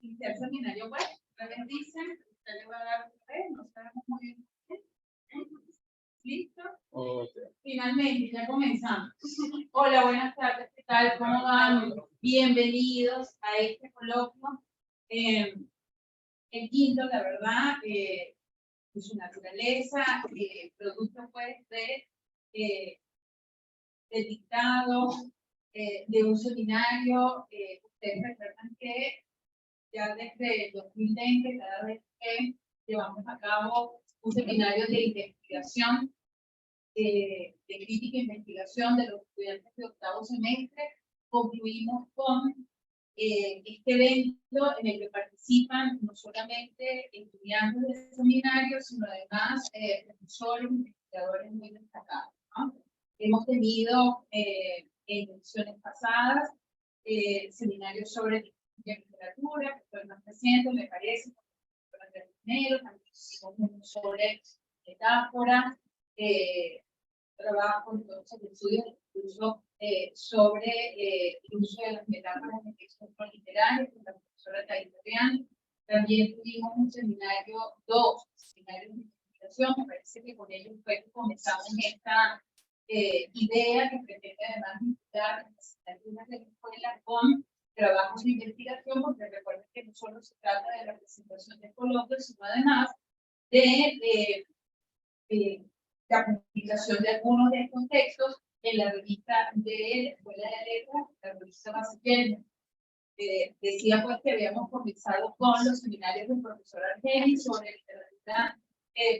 iniciar seminario web. Ustedes dicen, usted le va a dar un no sabemos muy bien. ¿Listo? Okay. Finalmente, ya comenzamos. Hola, buenas tardes, ¿qué tal? ¿Cómo van? Bienvenidos a este coloquio. El quinto, la verdad, de su naturaleza, producto pues del dictado, de un seminario. Ustedes recuerdan que ya desde el 2020, cada vez que llevamos a cabo un seminario de investigación, de crítica e investigación de los estudiantes de octavo semestre, concluimos con este evento en el que participan no solamente estudiantes del seminario, sino además profesores, investigadores muy destacados, ¿no? Hemos tenido en ediciones pasadas seminarios sobre literatura, que fue el más reciente, me parece, también hicimos sobre metáfora, trabajo entonces de estudios incluso sobre el uso de las metáforas en textos literarios con la profesora Taita Reán. También tuvimos un seminario, dos seminarios de investigación, me parece que con ellos fue que comenzamos esta idea que pretende además vincular las asignaturas de la escuela con trabajos de investigación, porque recuerden que no solo se trata de la presentación de coloquios, sino además de la publicación de algunos de estos textos en la revista de la Escuela de Letras, la revista Basiqueña. Decía pues que habíamos comenzado con los seminarios del profesor Argenis sobre literatura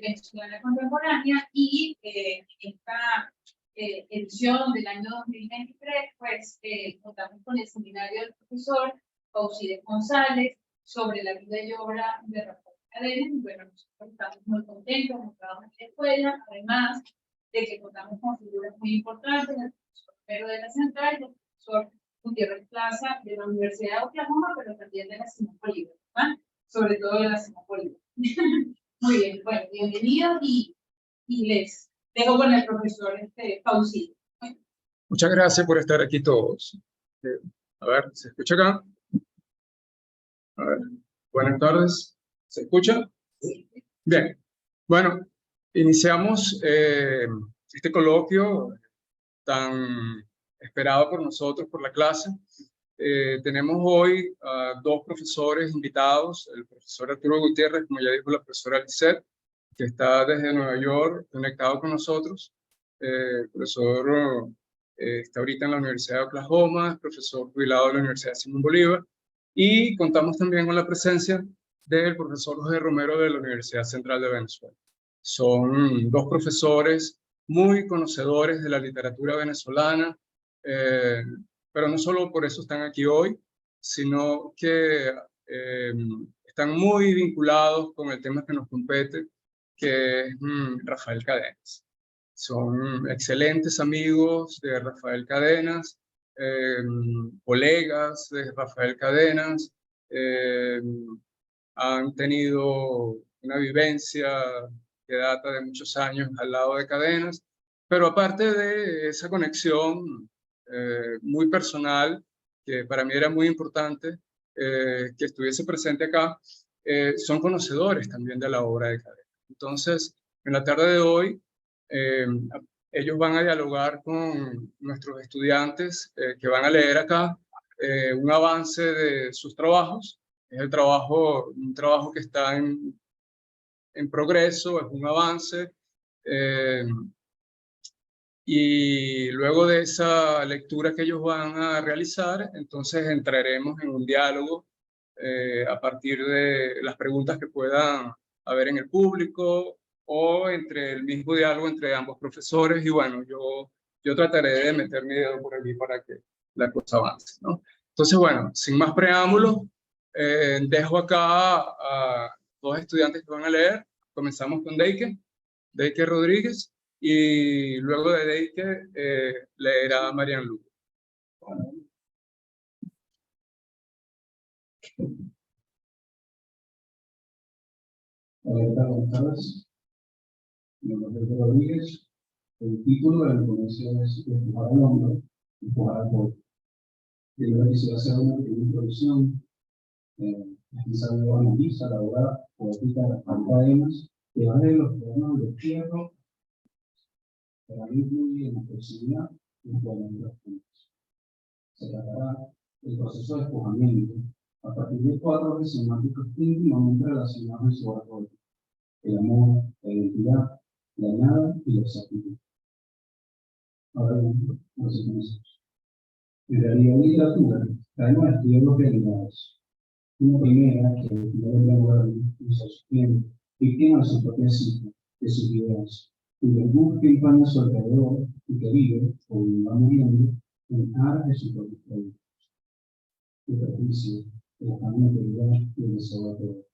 venezolana contemporánea y en esta edición del año 2023 pues contamos con el seminario del profesor Pausides González sobre la vida y obra de Rafael Cadenas. Y bueno, nosotros estamos muy contentos con el trabajo en la escuela, además de que contamos con figuras muy importantes, el profesor Pedro de la Central y el profesor Gutiérrez Plaza de la Universidad de Oklahoma, pero también de la Simón Bolívar, ¿verdad? Sobre todo de la Simón Bolívar. Muy bien, bueno, bienvenidos y les dejo con el profesor Pausides. Muchas gracias por estar aquí todos. A ver, ¿se escucha acá? A ver, buenas tardes. ¿Se escucha? Sí. Bien. Bueno, iniciamos este coloquio tan esperado por nosotros, por la clase. Tenemos hoy dos profesores invitados, el profesor Arturo Gutiérrez, como ya dijo la profesora Lisset, que está desde Nueva York conectado con nosotros. El profesor está ahorita en la Universidad de Oklahoma, es profesor jubilado de la Universidad de Simón Bolívar, y contamos también con la presencia del profesor José Romero de la Universidad Central de Venezuela. Son dos profesores muy conocedores de la literatura venezolana, pero no solo por eso están aquí hoy, sino que están muy vinculados con el tema que nos compete, que es Rafael Cadenas. Son excelentes amigos de Rafael Cadenas, colegas de Rafael Cadenas, han tenido una vivencia que data de muchos años al lado de Cadenas, pero aparte de esa conexión muy personal, que para mí era muy importante que estuviese presente acá, son conocedores también de la obra de Cadenas. Entonces, en la tarde de hoy, ellos van a dialogar con nuestros estudiantes que van a leer acá un avance de sus trabajos. Es un trabajo que está en progreso, es un avance. Y luego de esa lectura que ellos van a realizar, entonces entraremos en un diálogo a partir de las preguntas que puedan haber en el público o entre el mismo diálogo entre ambos profesores. Y bueno, yo trataré de meter mi dedo por aquí para que la cosa avance, ¿no? Entonces, bueno, sin más preámbulos, dejo acá a dos estudiantes que van a leer. Comenzamos con Deike Rodríguez, y luego de Deike leerá Marian Lugo. Hola, buenas tardes. Mi nombre es Deike Rodríguez. El título de la convención es Empujar al hombre, empujar al pueblo. Yo quisiera hacer una pequeña introducción Sabido analiza la obra poética de las Alcadenas, que va de los poemas de Fierro, que incluye en la poesía y en los puntos. Se tratará del proceso de despojamiento a partir de 4 ejes semánticos íntimamente relacionados en su obra poética: el amor, la identidad, la nada y la exactitud. Ahora bien, nos comencemos. En realidad, en literatura, caemos a estudiar los derivados. Una primera que el lenguaje usa su tiempo, víctima de su propia cita, de sus ideas, cuyo bus que empaña su alrededor y que vive, o va muriendo, en aras de su propio proyecto. El prejuicio, el afán de autoridad y el deseo de poder.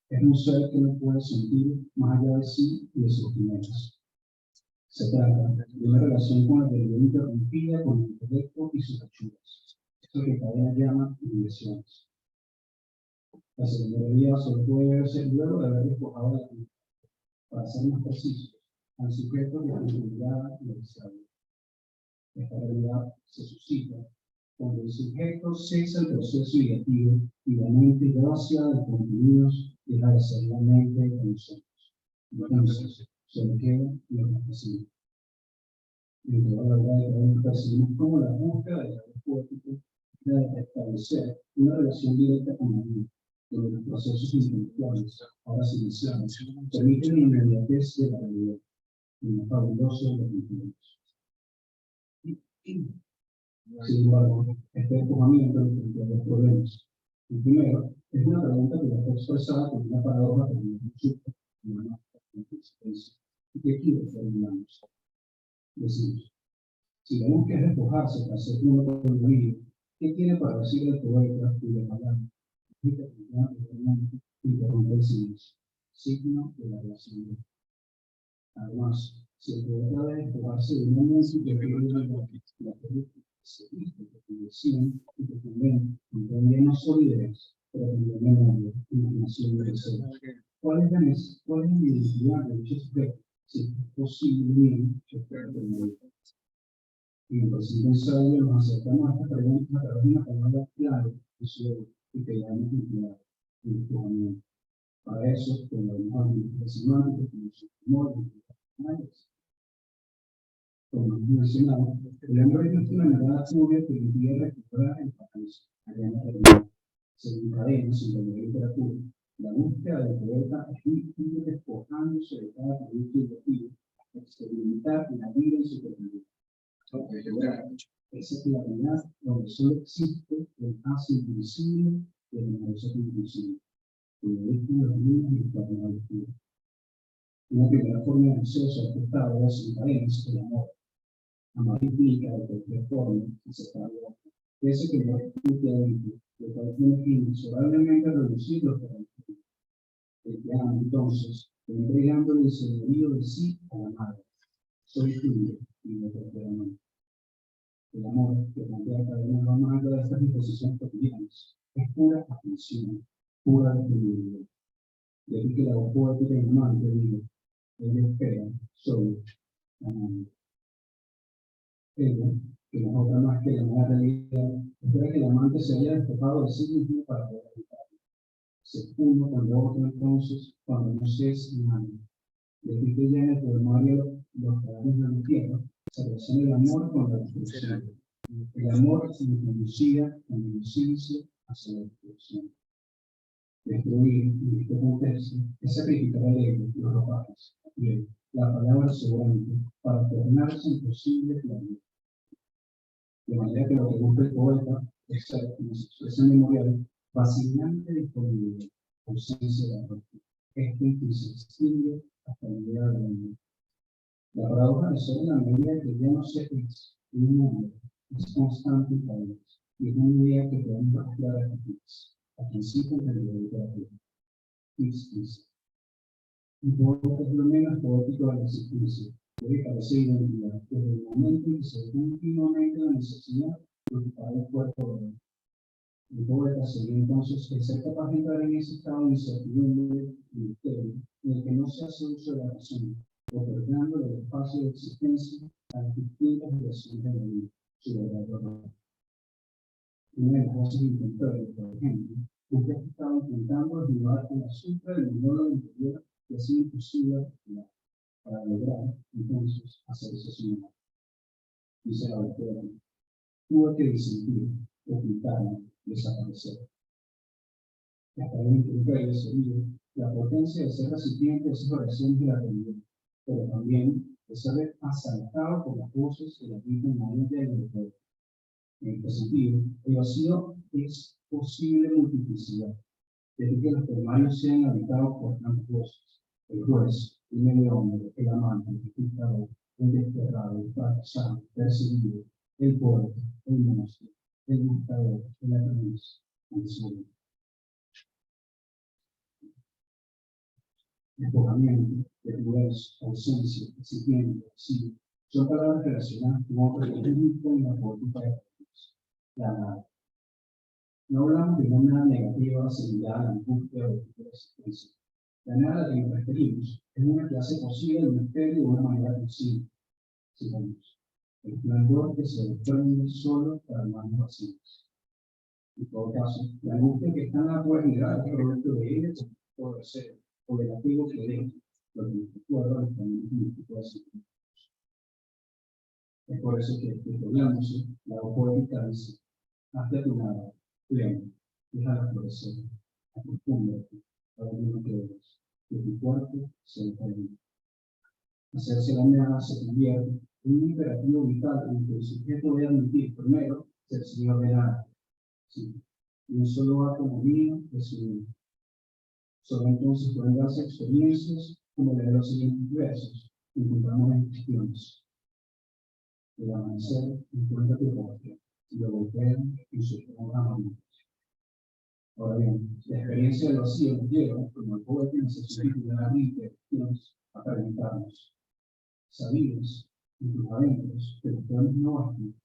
Es un ser que no puede sentir más allá de sí y de sus primeras. Se trata de una relación con la realidad interrumpida por el intelecto y sus achuras. Esto que Cadena llama inversiones. La secundaria solo puede verse luego de haber despojado la vida, para ser más precisos, al sujeto de la realidad y el sabio. Esta realidad se suscita cuando el sujeto cesa el proceso ideativo y la mente gracia de contenidos deja de ser la mente de nosotros. Entonces, solo queda lo que percibimos. En toda la verdad de Cadena percibimos como la búsqueda de la poética de establecer una relación directa con la vida, donde los procesos intelectuales, ahora silenciados, permiten la inmediatez de la realidad, y lo fabuloso de los infinitos. Sin embargo, este despojamiento enfrenta dos problemas. El primero es una pregunta que está expresada como una paradoja que no resulta una existencia, y que aquí lo formulamos. Decimos, si la búsqueda es despojarse para ser uno con el vida, ¿qué tiene para decir el poeta y la palabra? Interrumpe el silencio, signo de la relación. Además, si el poeta debe despojarse de una música que la se viste, que decían y que también comprende no solo ideas, pero también memoria, imaginación y deseo. ¿Cuál es la identidad de dicho sujeto? Si es posible, bien, yo espero que no. Y en el presente ensayo nos acercamos a esta pregunta a través de una palabra clave de su y que llamamos identidad, el despojamiento. Para eso, como hemos semánticos, como su amor, como hemos mencionado, el hombre es una mirada turbia que impide recuperar el paraíso, allá en la realidad. Según Cadena, en la literatura, la búsqueda del poeta es un ir despojándose de cada producto ideativo, experimentar la vida en su totalidad. Esa claridad donde solo existe el hace invisible y el universo invisible. Una primera forma de acceso al estado es el amor. Amar implica de cualquier forma que se está hablando. Ese que no es útilmente, lo cual tiene que inexorablemente reducirlo para el mundo. El que ama, entonces, entregándole el señorío de sí a la madre. Soy tuyo y no te quiero amar. El amor que plantea Cadena va más allá de estas disposiciones cotidianas. Es pura atención, pura disponibilidad. De ahí que la voz poética y amante diga, ella espera solo amante. Ella, que no es otra más que la nueva realidad, espera que el amante se haya despojado de sí mismo para poder habitarlo. Se uno con lo otro entonces, cuando no se es nadie. De ahí que ya en el poemario Los cadáveres de la tierra se relaciona el amor con la destrucción. El amor se conducía con inocencia hacia la destrucción. Destruir, en este contexto, es sacrificar el ego, los ropajes, y la palabra sobrante, para tornarse imposible la vida. De manera que lo que busca el poeta es ser, como se expresa en memorial, fascinante disponibilidad, ausencia de amor. Esto incluso se extiende hasta la idea de la vida. La paradoja de ser la medida que ya no se es un mundo, es constante y padre, y es una idea que podemos mezclar a principios de la literatura. Un poeta es lo menos poético de la existencia, debe parecer identidad, desde el momento en que se ve continuamente la necesidad de ocupar el cuerpo de él. El poeta sería entonces el ser capaz de entrar en ese estado de incertidumbre y misterio, en el que no se hace uso de la razón, otorgando el espacio de existencia a las distintas relaciones de la vida, su verdadero valor. una de las voces interiores, por ejemplo, usted estaba intentando ayudar a la supra del monólogo interior que ha sido imposible para lograr, entonces, hacerse su. Dice la autora, tuve que disentir, ocultarme, desaparecer. Hasta el interior sería la potencia de ser recipiente de esas oraciones de la realidad, pero también de ser asaltado por las voces que la vida inmanente del autor. En este sentido, el vacío es posible multiplicidad, desde que los primarios sean habitados por tantas voces: el juez, el medio hombre, el amante, el dictador, el desterrado, el fracasado, el perseguido, el poeta, el monstruo, el buscador, el aprendiz, el sueño. Despojamiento, desnudez, ausencia, recipiente, vacío, son palabras relacionadas con otro elemento en la política de Dios, la nada. No hablamos de una nada negativa similar a la angustia o la existencia. La nada a la que nos referimos es una clase posible de misterio de una manera consciente. Sigamos. El esplendor que se desprende solo para manos vacías. En todo caso, la angustia que está en la puede mirar el producto de ella o de ser, o del apego que deja, lo que nos recuerda los caminos místicos. Es por eso que, hablándose, la voz poética dice: hazte tu nada, pleno, déjala florecer, acostúmbrate a lo mismo que eres, que tu cuerpo se determina. Hacerse la nada se convierte en un imperativo vital en que el sujeto debe admitir primero ser señor de nada. Sí, un solo átomo mío de su vida. Solo entonces pueden darse experiencias como la de los siguientes versos que encontramos en cuestiones. El amanecer encuentra tu rostro y lo golpean en sus manos. Ahora bien, la experiencia del vacío nos lleva, como el poeta en ese sentido de la mente, a preguntarnos: ¿sabías en tus adentros que los planos no bastan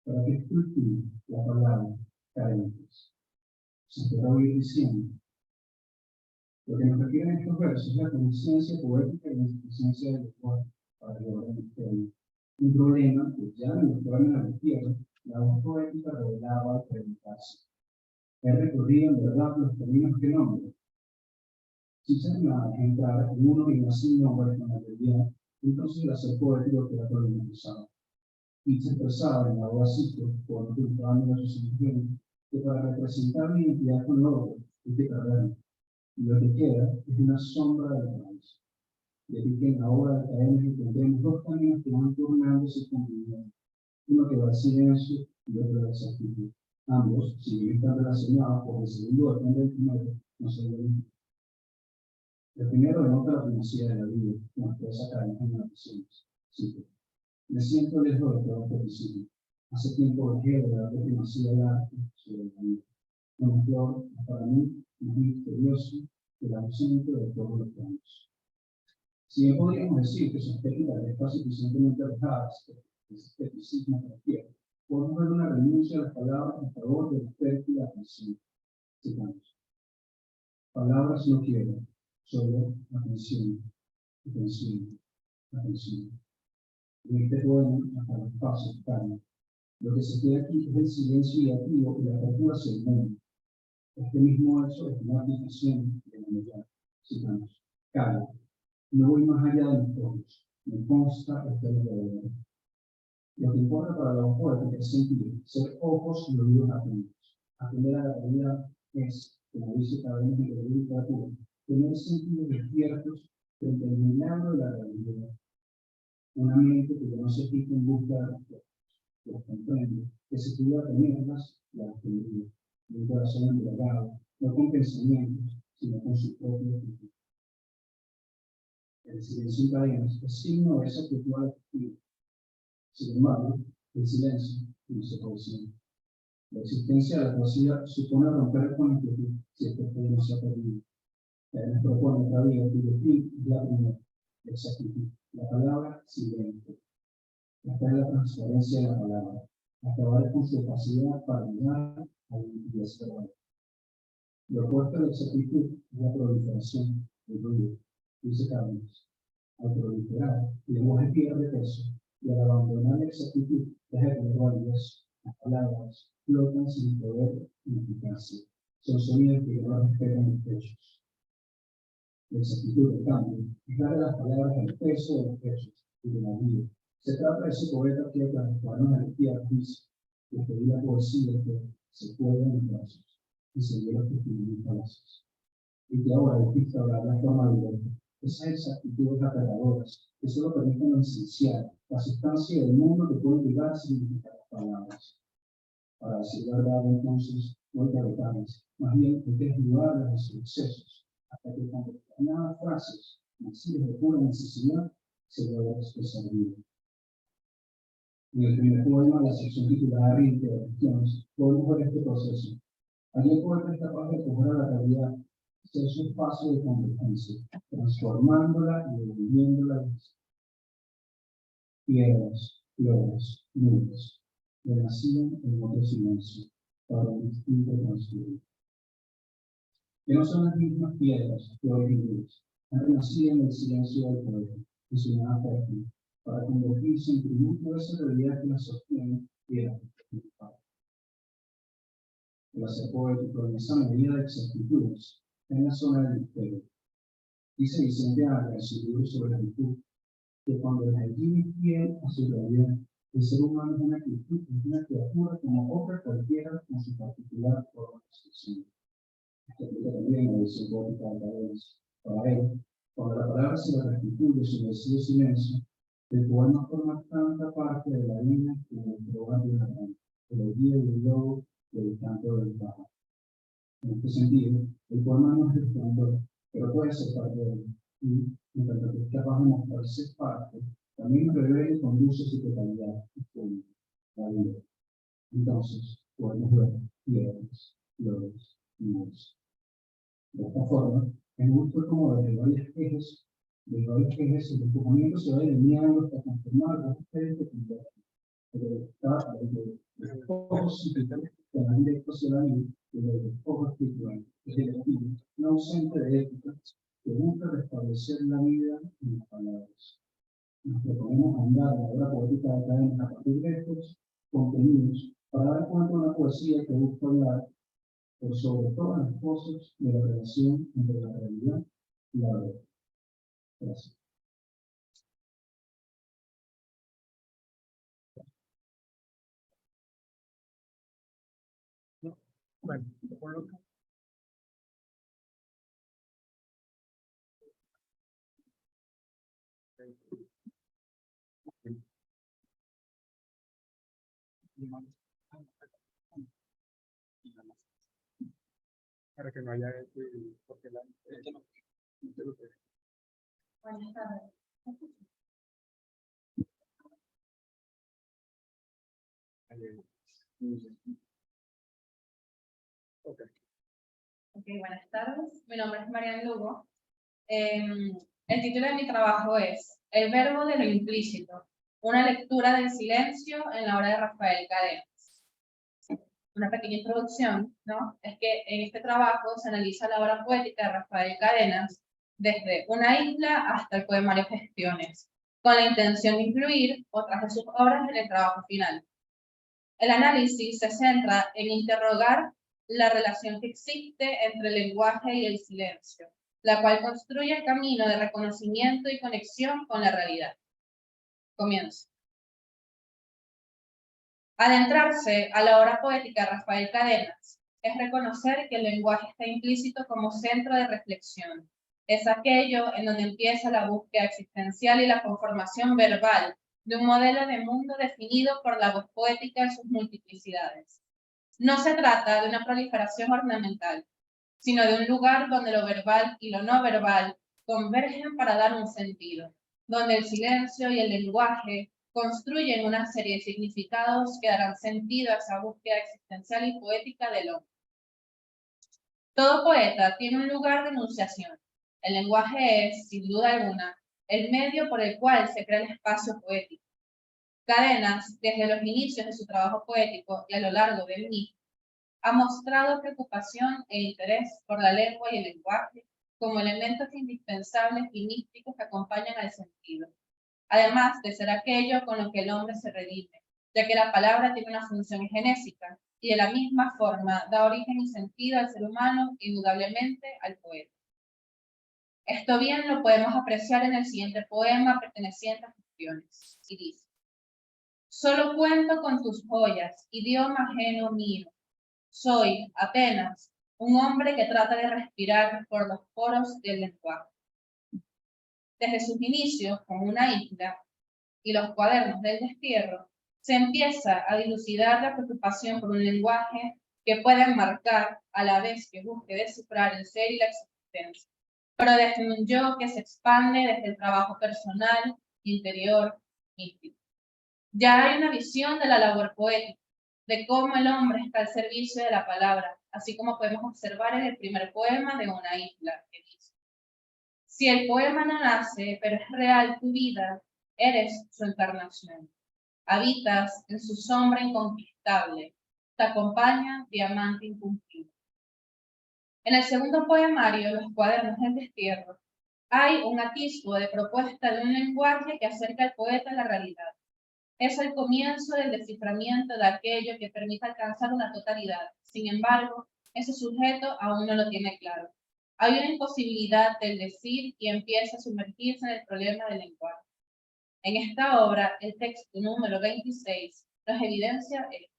para que esculpir la palabra carentes? Se podrá oír diciendo: lo que nos requieren estos versos es la conciencia poética y la insuficiencia del lenguaje para lograr el misterio. Un problema que ya en los términos de la tierra, la voz poética revelaba al preguntarse: he recorrido en verdad los caminos que nombro. Si se anima a entrar en uno y más sin nombre con la realidad, entonces el hacer poético queda problematizado. Y se expresaba en la obra Ciclo, por lo que buscando sus sentidos, que para representar mi identidad con el otro es de carrera. Y lo que queda es una sombra de la raíz. De aquí que en la obra de Academia encontremos dos caminos que van turnándose con unidad, uno que va al silencio y otro a la exactitud. Ambos, si bien están relacionados, porque el segundo depende del primero, no se deben. El primero denota la primacía de la vida, como expresa Academia en las visiones. Cito: me siento lejos de toda petición. Hace tiempo dejé de dar primacía al arte sobre la vida. Una flor, para mí, más misterioso que el ausente de todos los planos. Si bien podríamos decir que son técnicas que están suficientemente alejadas de ese escepticismo que requiere, podemos ver una renuncia a las palabras en favor del respeto y la atención. Citamos: palabras no quiero, solo atención, atención, atención. En este poema, hasta los pasos calma. Lo que se queda aquí es el silencio ideativo y la apertura hacia el mundo. Este mismo verso es una aplicación de la medida. Citamos: calla, no voy más allá de mis ojos, me consta este alrededor. Lo que importa para la poética es sentir, ser ojos y oídos atentos. Atender a la realidad es, como dice Academia de la literatura, tener sentidos despiertos frente al milagro de la realidad. Una mente que no se fija en busca de respuestas, las comprende, que se pudiera tenerlas, las tendría. Y un corazón embriagado, no con pensamientos, sino con su propio actitud. El silencio en cadenas es signo de esa actitud adaptativa. Sin embargo, el silencio no se produce. La existencia de la poesía supone romper con la actitud si este fe no se ha perdido. Nos propone otra vida cuyo fin es la primera, esa actitud. La palabra silencio. Esta es la transparencia de la palabra, acabar con su capacidad para llegar a la identidad verbal. Lo opuesto a la exactitud es la proliferación del ruido, dice Carlos. Al proliferar, el lenguaje pierde peso, y al abandonar la exactitud, deja de tener validez. Las palabras flotan sin poder ni eficacia. Son sonidos que no respetan los hechos. La exactitud, en cambio, es darle a las palabras el peso de los hechos y de la vida. Se trata de ese poeta que transforma la energía al juicio, que pedía poesía que se cuelga en los brazos y se dio los testimonios falsos. Y que ahora despista hablar la forma de vida. Esas exactitudes aterradoras que solo permiten lo esencial, la sustancia del mundo que puede llegar a significar las palabras. Para decir verdad, entonces, no hay que alejarlas, más bien hay que desnudarlas de sus excesos, hasta que con determinadas frases, nacidas de pura necesidad, se logra expresar vida. En el primer poema, la sección titulada Ríete de cuestiones, podemos ver este proceso. Allí el poeta es capaz de coger a la realidad, ser su espacio de convergencia, transformándola y devolviéndola a piedras, flores, nubes, renacían en otro silencio, para un distinto construir. Que no son las mismas piedras, flores y nubes, han renacido en el silencio del poeta, en su nada fértil, para convertirse en tributo de esa realidad que las sostiene y era principal. El hacer poético en esa medida de exactitudes en la zona del misterio. Dice Vicente Agra en su libro sobre la virtud, que cuando el allí es fiel a su realidad, el ser humano es una criatura como otra cualquiera con su particular forma de expresión. Esto aplica también a la visión poética de Cadenas. Para él, cuando la palabra se la restituye sobre el silencio, el poema forma tanta parte de la vida como el programa de la gran, el guía del lobo y el canto del pájaro. En este sentido, el poema no es resplandor, pero puede ser parte de él. Y, mientras que es capaz de mostrarse parte, también revela y conduce su totalidad, la vida. Entonces, podemos ver piedras, flores y nubes. De esta forma, el gusto como de varios ejes, el descubrimiento se va delineando hasta conformar las diferentes pinturas. Pero está de los ojos que van directos hacia la luz, y de los ojos espirituales, es el espíritu, no ausente de ética, que busca restablecer la vida en las palabras. Nos proponemos andar en la obra poética de Cadenas a partir de estos contenidos para dar cuenta de una poesía que busca hablar por sobre todas las cosas de la relación entre la realidad y la verdad. Gracias. Bueno, por lo que... Para que no haya porque la Buenas tardes. Buenas tardes. Mi nombre es Marian Lugo. El título de mi trabajo es El verbo de lo implícito, una lectura del silencio en la obra de Rafael Cadenas. Una pequeña introducción, ¿no? Es que en este trabajo se analiza la obra poética de Rafael Cadenas desde Una isla hasta el poemario Gestiones, con la intención de incluir otras de sus obras en el trabajo final. El análisis se centra en interrogar la relación que existe entre el lenguaje y el silencio, la cual construye el camino de reconocimiento y conexión con la realidad. Comienzo. Adentrarse a la obra poética de Rafael Cadenas es reconocer que el lenguaje está implícito como centro de reflexión. Es aquello en donde empieza la búsqueda existencial y la conformación verbal de un modelo de mundo definido por la voz poética en sus multiplicidades. No se trata de una proliferación ornamental, sino de un lugar donde lo verbal y lo no verbal convergen para dar un sentido, donde el silencio y el lenguaje construyen una serie de significados que darán sentido a esa búsqueda existencial y poética del hombre. Todo poeta tiene un lugar de enunciación. El lenguaje es, sin duda alguna, el medio por el cual se crea el espacio poético. Cadenas, desde los inicios de su trabajo poético y a lo largo del mismo, ha mostrado preocupación e interés por la lengua y el lenguaje como elementos indispensables y místicos que acompañan al sentido, además de ser aquello con lo que el hombre se redime, ya que la palabra tiene una función genésica y de la misma forma da origen y sentido al ser humano, indudablemente al poeta. Esto bien lo podemos apreciar en el siguiente poema perteneciente a Cuestiones, y dice: solo cuento con tus joyas, idioma ajeno mío. Soy, apenas, un hombre que trata de respirar por los poros del lenguaje. Desde sus inicios, como una isla, y los cuadernos del destierro, se empieza a dilucidar la preocupación por un lenguaje que pueda enmarcar a la vez que busque descifrar el ser y la existencia, pero desde un yo que se expande desde el trabajo personal, interior, místico. Ya hay una visión de la labor poética, de cómo el hombre está al servicio de la palabra, así como podemos observar en el primer poema de Una isla, que dice: si el poema no nace, pero es real tu vida, eres su encarnación. Habitas en su sombra inconquistable, te acompaña diamante incumplido. En el segundo poemario, Los cuadernos del destierro, hay un atisbo de propuesta de un lenguaje que acerca al poeta a la realidad. Es el comienzo del desciframiento de aquello que permite alcanzar una totalidad. Sin embargo, ese sujeto aún no lo tiene claro. Hay una imposibilidad del decir y empieza a sumergirse en el problema del lenguaje. En esta obra, el texto número 26 nos evidencia esto.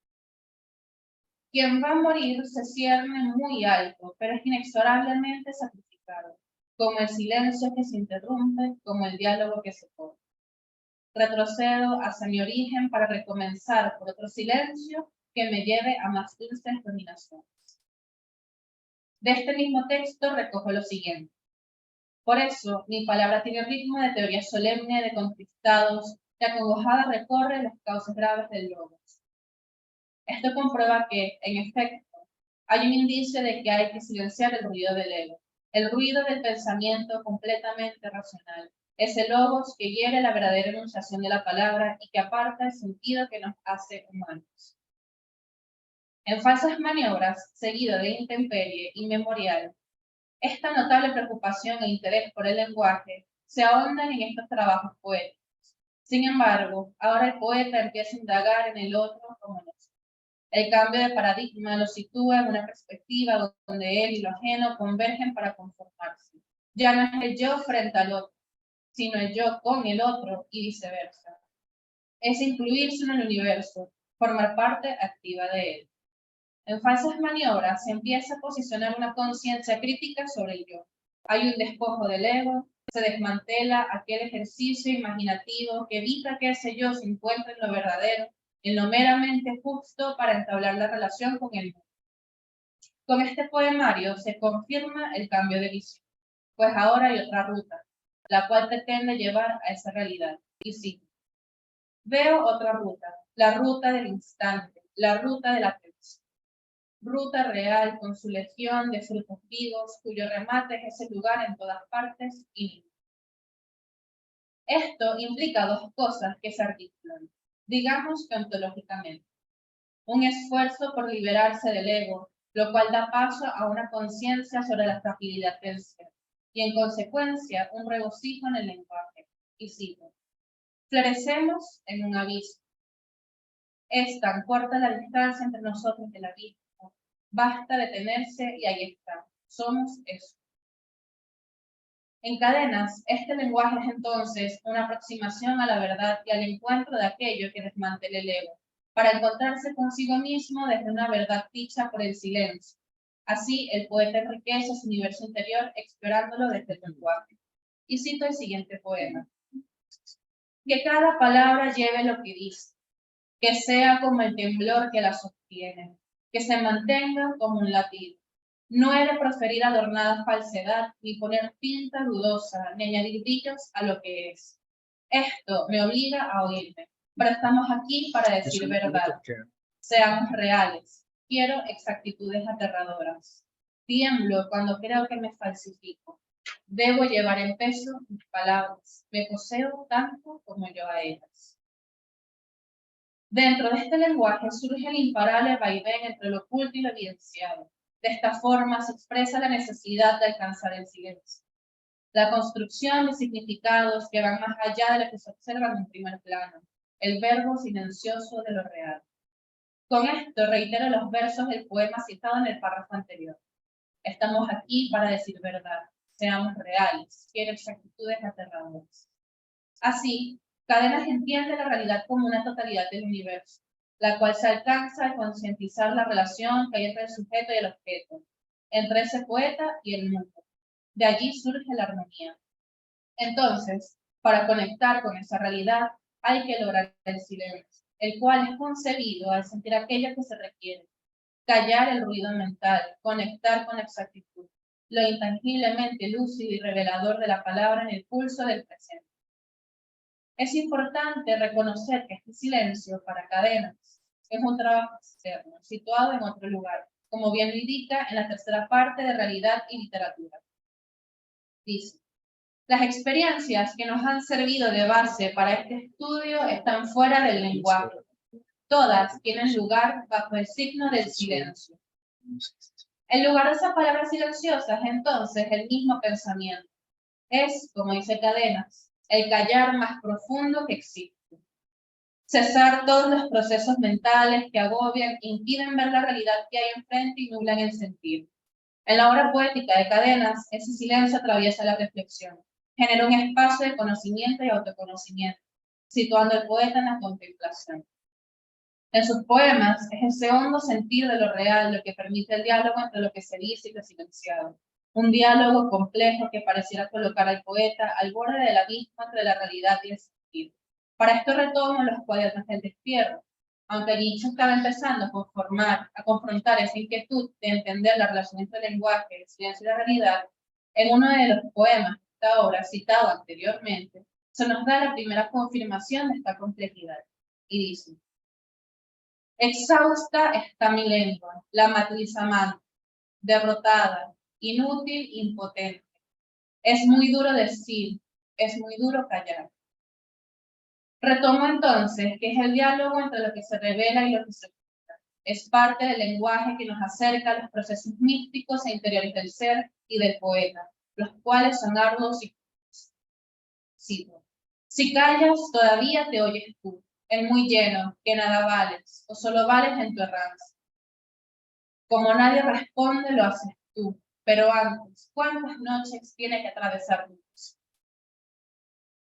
Quien va a morir se cierne muy alto, pero es inexorablemente sacrificado, como el silencio que se interrumpe, como el diálogo que se corta. Retrocedo hacia mi origen para recomenzar por otro silencio que me lleve a más dulces dominaciones. De este mismo texto recojo lo siguiente. Por eso, mi palabra tiene ritmo de teoría solemne de contristados, que acongojada recorre los cauces graves del logos. Esto comprueba que, en efecto, hay un indicio de que hay que silenciar el ruido del ego, el ruido del pensamiento completamente racional, ese logos que hiere la verdadera enunciación de la palabra y que aparta el sentido que nos hace humanos. En Falsas maniobras, seguido de Intemperie y Memorial, esta notable preocupación e interés por el lenguaje se ahondan en estos trabajos poéticos. Sin embargo, ahora el poeta empieza a indagar en el otro como nosotros. El cambio de paradigma lo sitúa en una perspectiva donde él y lo ajeno convergen para conformarse. Ya no es el yo frente al otro, sino el yo con el otro y viceversa. Es incluirse en el universo, formar parte activa de él. En Falsas maniobras se empieza a posicionar una conciencia crítica sobre el yo. Hay un despojo del ego, se desmantela aquel ejercicio imaginativo que evita que ese yo se encuentre en lo verdadero, en lo meramente justo para entablar la relación con el mundo. Con este poemario se confirma el cambio de visión, pues ahora hay otra ruta, la cual pretende llevar a esa realidad. Y sí, veo otra ruta, la ruta del instante, la ruta de la atención. Ruta real con su legión de frutos vivos, cuyo remate es ese lugar en todas partes y esto implica dos cosas que se articulan, digamos que ontológicamente. Un esfuerzo por liberarse del ego, lo cual da paso a una conciencia sobre la fragilidad del ser, y en consecuencia un regocijo en el lenguaje. Y cito: florecemos en un abismo. Es tan corta la distancia entre nosotros y el abismo. Basta detenerse y ahí está. Somos eso. En cadenas, este lenguaje es entonces una aproximación a la verdad y al encuentro de aquello que desmantela el ego, para encontrarse consigo mismo desde una verdad dicha por el silencio. Así, el poeta enriquece su universo interior explorándolo desde el lenguaje. Y cito el siguiente poema. Que cada palabra lleve lo que dice, que sea como el temblor que la sostiene, que se mantenga como un latido. No he de proferir adornada falsedad, ni poner pinta dudosa, ni añadir brillos a lo que es. Esto me obliga a oírme, pero estamos aquí para decir verdad. Seamos reales. Quiero exactitudes aterradoras. Tiemblo cuando creo que me falsifico. Debo llevar en peso mis palabras. Me poseo tanto como yo a ellas. Dentro de este lenguaje surge el imparable vaivén entre lo oculto y lo evidenciado. De esta forma se expresa la necesidad de alcanzar el silencio. La construcción de significados que van más allá de lo que se observa en un primer plano. El verbo silencioso de lo real. Con esto reitero los versos del poema citado en el párrafo anterior. Estamos aquí para decir verdad, seamos reales, quiero exactitudes aterradoras. Así, Cadenas entiende la realidad como una totalidad del universo, la cual se alcanza al concientizar la relación que hay entre el sujeto y el objeto, entre ese poeta y el mundo. De allí surge la armonía. Entonces, para conectar con esa realidad, hay que lograr el silencio, el cual es concebido al sentir aquello que se requiere. Callar el ruido mental, conectar con exactitud, lo intangiblemente lúcido y revelador de la palabra en el pulso del presente. Es importante reconocer que este silencio para Cadenas es un trabajo externo, situado en otro lugar, como bien lo indica en la tercera parte de Realidad y Literatura. Dice: las experiencias que nos han servido de base para este estudio están fuera del lenguaje. Todas tienen lugar bajo el signo del silencio. El lugar de esas palabras silenciosas, entonces, el mismo pensamiento. Es, como dice Cadenas, el callar más profundo que existe. Cesar todos los procesos mentales que agobian, impiden ver la realidad que hay enfrente y nublan el sentir. En la obra poética de Cadenas, ese silencio atraviesa la reflexión. Genera un espacio de conocimiento y autoconocimiento, situando al poeta en la contemplación. En sus poemas es ese hondo sentir de lo real lo que permite el diálogo entre lo que se dice y lo silenciado. Un diálogo complejo que pareciera colocar al poeta al borde del abismo entre la realidad y el sentir. Para esto retomo los cuadernos del destierro. Aunque Nietzsche estaba empezando a confrontar esa inquietud de entender la relación entre el lenguaje, el silencio y la realidad, en uno de los poemas de esta obra citado anteriormente, se nos da la primera confirmación de esta complejidad. Y dice: exhausta está mi lengua, la matriz amante, derrotada, inútil, impotente. Es muy duro decir, es muy duro callar. Retomo entonces que es el diálogo entre lo que se revela y lo que se oculta. Es parte del lenguaje que nos acerca a los procesos místicos e interiores del ser y del poeta, los cuales son arduos y cito: si callas, todavía te oyes tú, el muy lleno, que nada vales, o solo vales en tu errancia. Como nadie responde, lo haces tú, pero antes, ¿cuántas noches tiene que atravesar luz?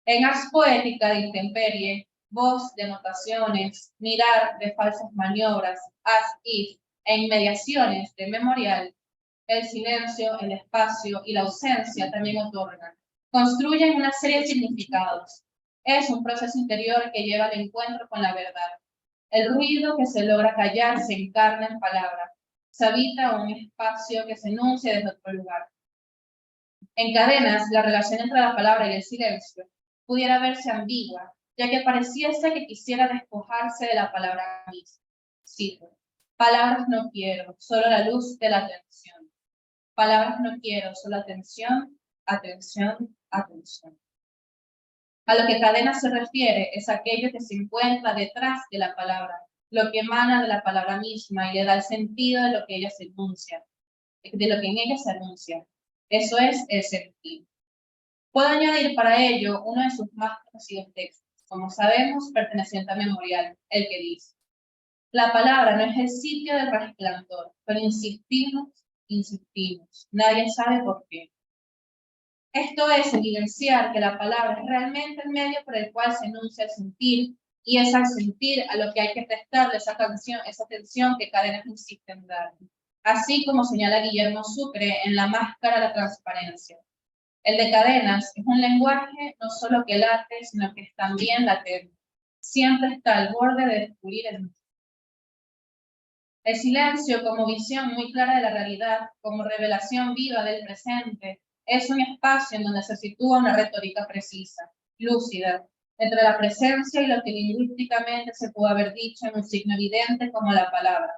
En ars poética de intemperie, voz de anotaciones, mirar de falsas maniobras, as if, e inmediaciones de memorial, el silencio, el espacio y la ausencia también otorgan. Construyen una serie de significados. Es un proceso interior que lleva al encuentro con la verdad. El ruido que se logra callar se encarna en palabras. Se habita un espacio que se enuncia desde otro lugar. En Cadenas, la relación entre la palabra y el silencio pudiera verse ambigua, ya que pareciese que quisiera despojarse de la palabra misma. Cito: palabras no quiero, solo la luz de la atención. Palabras no quiero, solo atención, atención, atención. A lo que Cadenas se refiere es aquello que se encuentra detrás de la palabra, lo que emana de la palabra misma y le da el sentido de lo que ella se enuncia, de lo que en ella se anuncia. Eso es el sentido. Puedo añadir para ello uno de sus más conocidos textos, como sabemos, perteneciente a Memorial, el que dice: la palabra no es el sitio del resplandor, pero insistimos, nadie sabe por qué. Esto es evidenciar que la palabra es realmente el medio por el cual se enuncia el sentir, y es al sentir a lo que hay que prestarle esa atención que Cadenas insiste en dar. Así como señala Guillermo Sucre en La máscara de la transparencia. El de Cadenas es un lenguaje no solo que late, sino que es también latente. Siempre está al borde de descubrir el mismo. El silencio, como visión muy clara de la realidad, como revelación viva del presente, es un espacio en donde se sitúa una retórica precisa, lúcida, entre la presencia y lo que lingüísticamente se pudo haber dicho en un signo evidente como la palabra.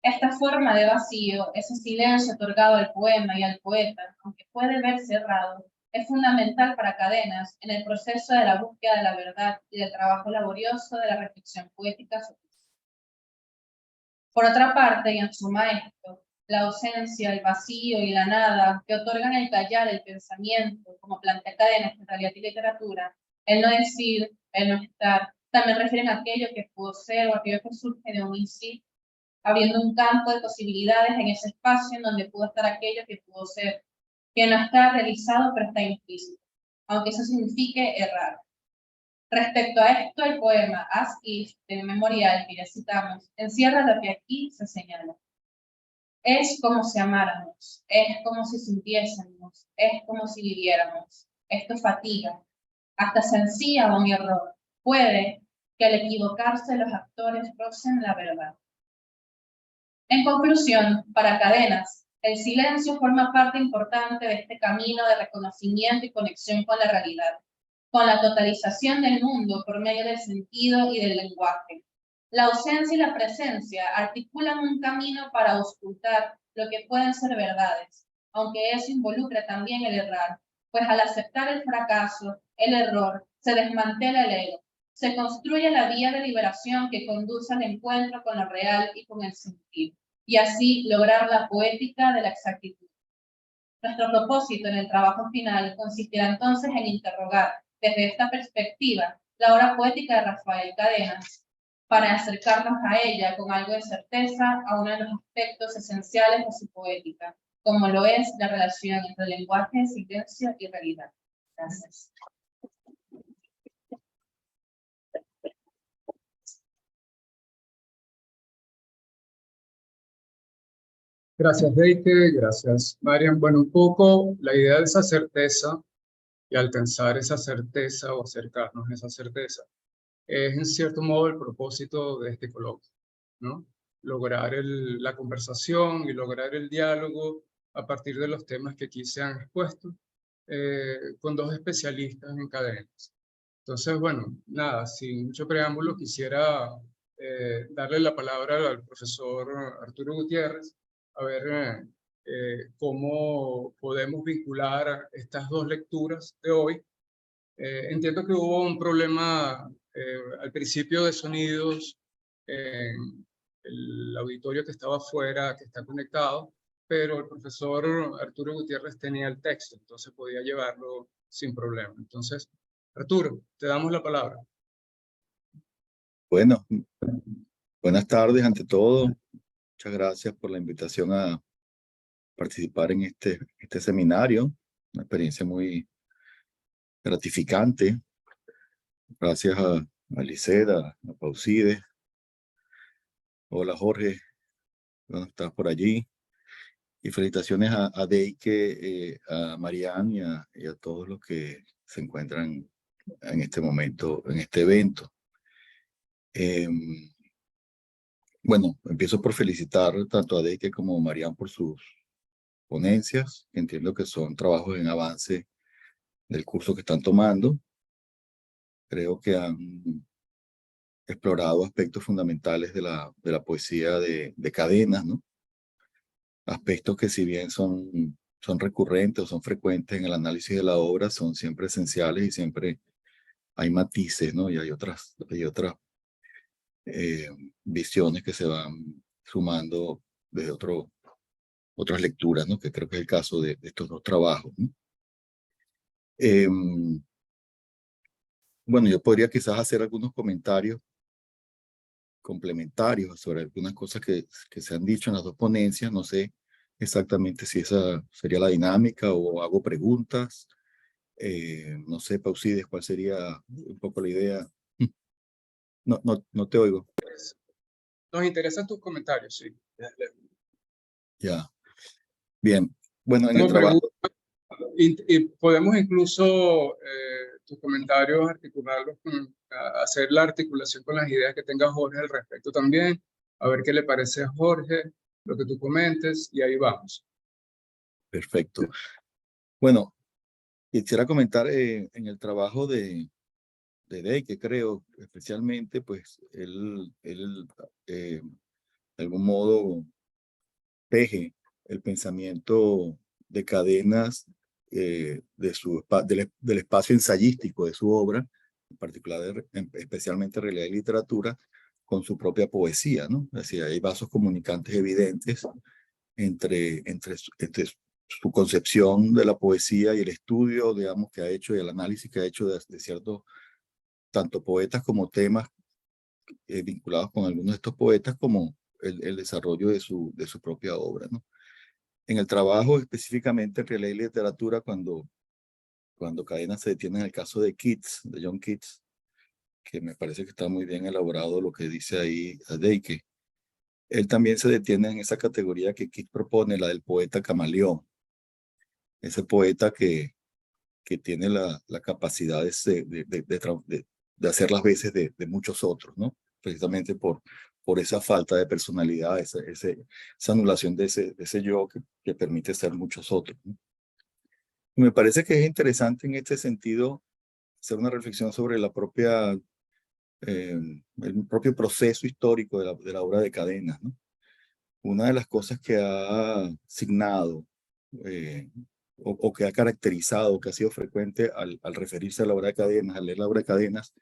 Esta forma de vacío, ese silencio otorgado al poema y al poeta, aunque puede verse errado, es fundamental para Cadenas en el proceso de la búsqueda de la verdad y del trabajo laborioso de la reflexión poética social. Por otra parte, y en su maestro, la ausencia, el vacío y la nada, que otorgan el callar, el pensamiento, como plantea Cadenas en Realidad y Literatura, el no decir, el no estar, También refieren a aquello que pudo ser o aquello que surge de un in sí, habiendo un campo de posibilidades en ese espacio en donde pudo estar aquello que pudo ser, que no está realizado pero está implícito, aunque eso signifique errar. Respecto a esto, el poema As If de Memorial, que ya citamos, encierra lo que aquí se señala. Es como si amáramos, es como si sintiésemos, es como si viviéramos. Esto fatiga, hasta se ansía un error. Puede que al equivocarse los actores rocen la verdad. En conclusión, para Cadenas, el silencio forma parte importante de este camino de reconocimiento y conexión con la realidad, con la totalización del mundo por medio del sentido y del lenguaje. La ausencia y la presencia articulan un camino para auscultar lo que pueden ser verdades, aunque eso involucre también el errar, pues al aceptar el fracaso, el error, se desmantela el ego, se construye la vía de liberación que conduce al encuentro con lo real y con el sentir, y así lograr la poética de la exactitud. Nuestro propósito en el trabajo final consistirá entonces en interrogar desde esta perspectiva la obra poética de Rafael Cadenas, para acercarnos a ella con algo de certeza a uno de los aspectos esenciales de su poética, como lo es la relación entre lenguaje, silencio y realidad. Gracias. Gracias, Deike. Gracias, Marian. Bueno, un poco la idea de esa certeza y alcanzar esa certeza o acercarnos a esa certeza es en cierto modo el propósito de este coloquio, ¿no? Lograr la conversación y lograr el diálogo a partir de los temas que aquí se han expuesto con dos especialistas en cadenas. Entonces, bueno, nada, sin mucho preámbulo, quisiera darle la palabra al profesor Arturo Gutiérrez, a ver cómo podemos vincular estas dos lecturas de hoy. Entiendo que hubo un problema al principio de sonidos en el auditorio que estaba afuera, que está conectado, pero el profesor Arturo Gutiérrez tenía el texto, entonces podía llevarlo sin problema. Entonces, Arturo, te damos la palabra. Bueno, buenas tardes ante todo. Muchas gracias por la invitación a participar en este seminario. Una experiencia muy gratificante. Gracias a Liseda, a Pausides. Hola Jorge, bueno, estás por allí. Y felicitaciones a Deike, a Marian y a todos los que se encuentran en este momento, en este evento. Bueno, empiezo por felicitar tanto a Deike como a Marian por sus ponencias, que entiendo que son trabajos en avance del curso que están tomando. Creo que han explorado aspectos fundamentales de la poesía de Cadenas, ¿no? Aspectos que si bien son recurrentes o son frecuentes en el análisis de la obra, son siempre esenciales y siempre hay matices, ¿no? Y hay otras visiones que se van sumando desde otras lecturas, ¿no? Que creo que es el caso de estos dos trabajos, ¿no? Bueno, yo podría quizás hacer algunos comentarios complementarios sobre algunas cosas que se han dicho en las dos ponencias. No sé exactamente si esa sería la dinámica o hago preguntas. No sé, Pausides, ¿cuál sería un poco la idea? No te oigo. Nos interesan tus comentarios, sí. Ya. Bien. Bueno, en el Tengo trabajo... y podemos incluso tus comentarios articularlos, hacer la articulación con las ideas que tenga Jorge al respecto también, a ver qué le parece a Jorge, lo que tú comentes, y ahí vamos. Perfecto. Bueno, quisiera comentar en el trabajo de Deike, creo, especialmente, pues, él de algún modo teje el pensamiento de Cadenas del espacio ensayístico de su obra, en particular, especialmente realidad y literatura, con su propia poesía, ¿no? Es decir, hay vasos comunicantes evidentes entre su concepción de la poesía y el estudio, digamos, que ha hecho y el análisis que ha hecho de tanto poetas como temas vinculados con algunos de estos poetas, como el desarrollo de su propia obra, ¿no? En el trabajo específicamente en Realidad y Literatura, cuando Cadenas se detiene en el caso de Keats, de John Keats, que me parece que está muy bien elaborado lo que dice ahí Adeike, él también se detiene en esa categoría que Keats propone, la del poeta camaleón. Ese poeta que tiene la capacidad de hacer las veces de muchos otros, ¿no? Precisamente por esa falta de personalidad, esa anulación de ese yo que permite ser muchos otros, ¿no? Y me parece que es interesante en este sentido hacer una reflexión sobre el propio proceso histórico de la obra de Cadenas, ¿no? Una de las cosas que ha signado o que ha caracterizado, que ha sido frecuente al referirse a la obra de Cadenas, al leer la obra de Cadenas,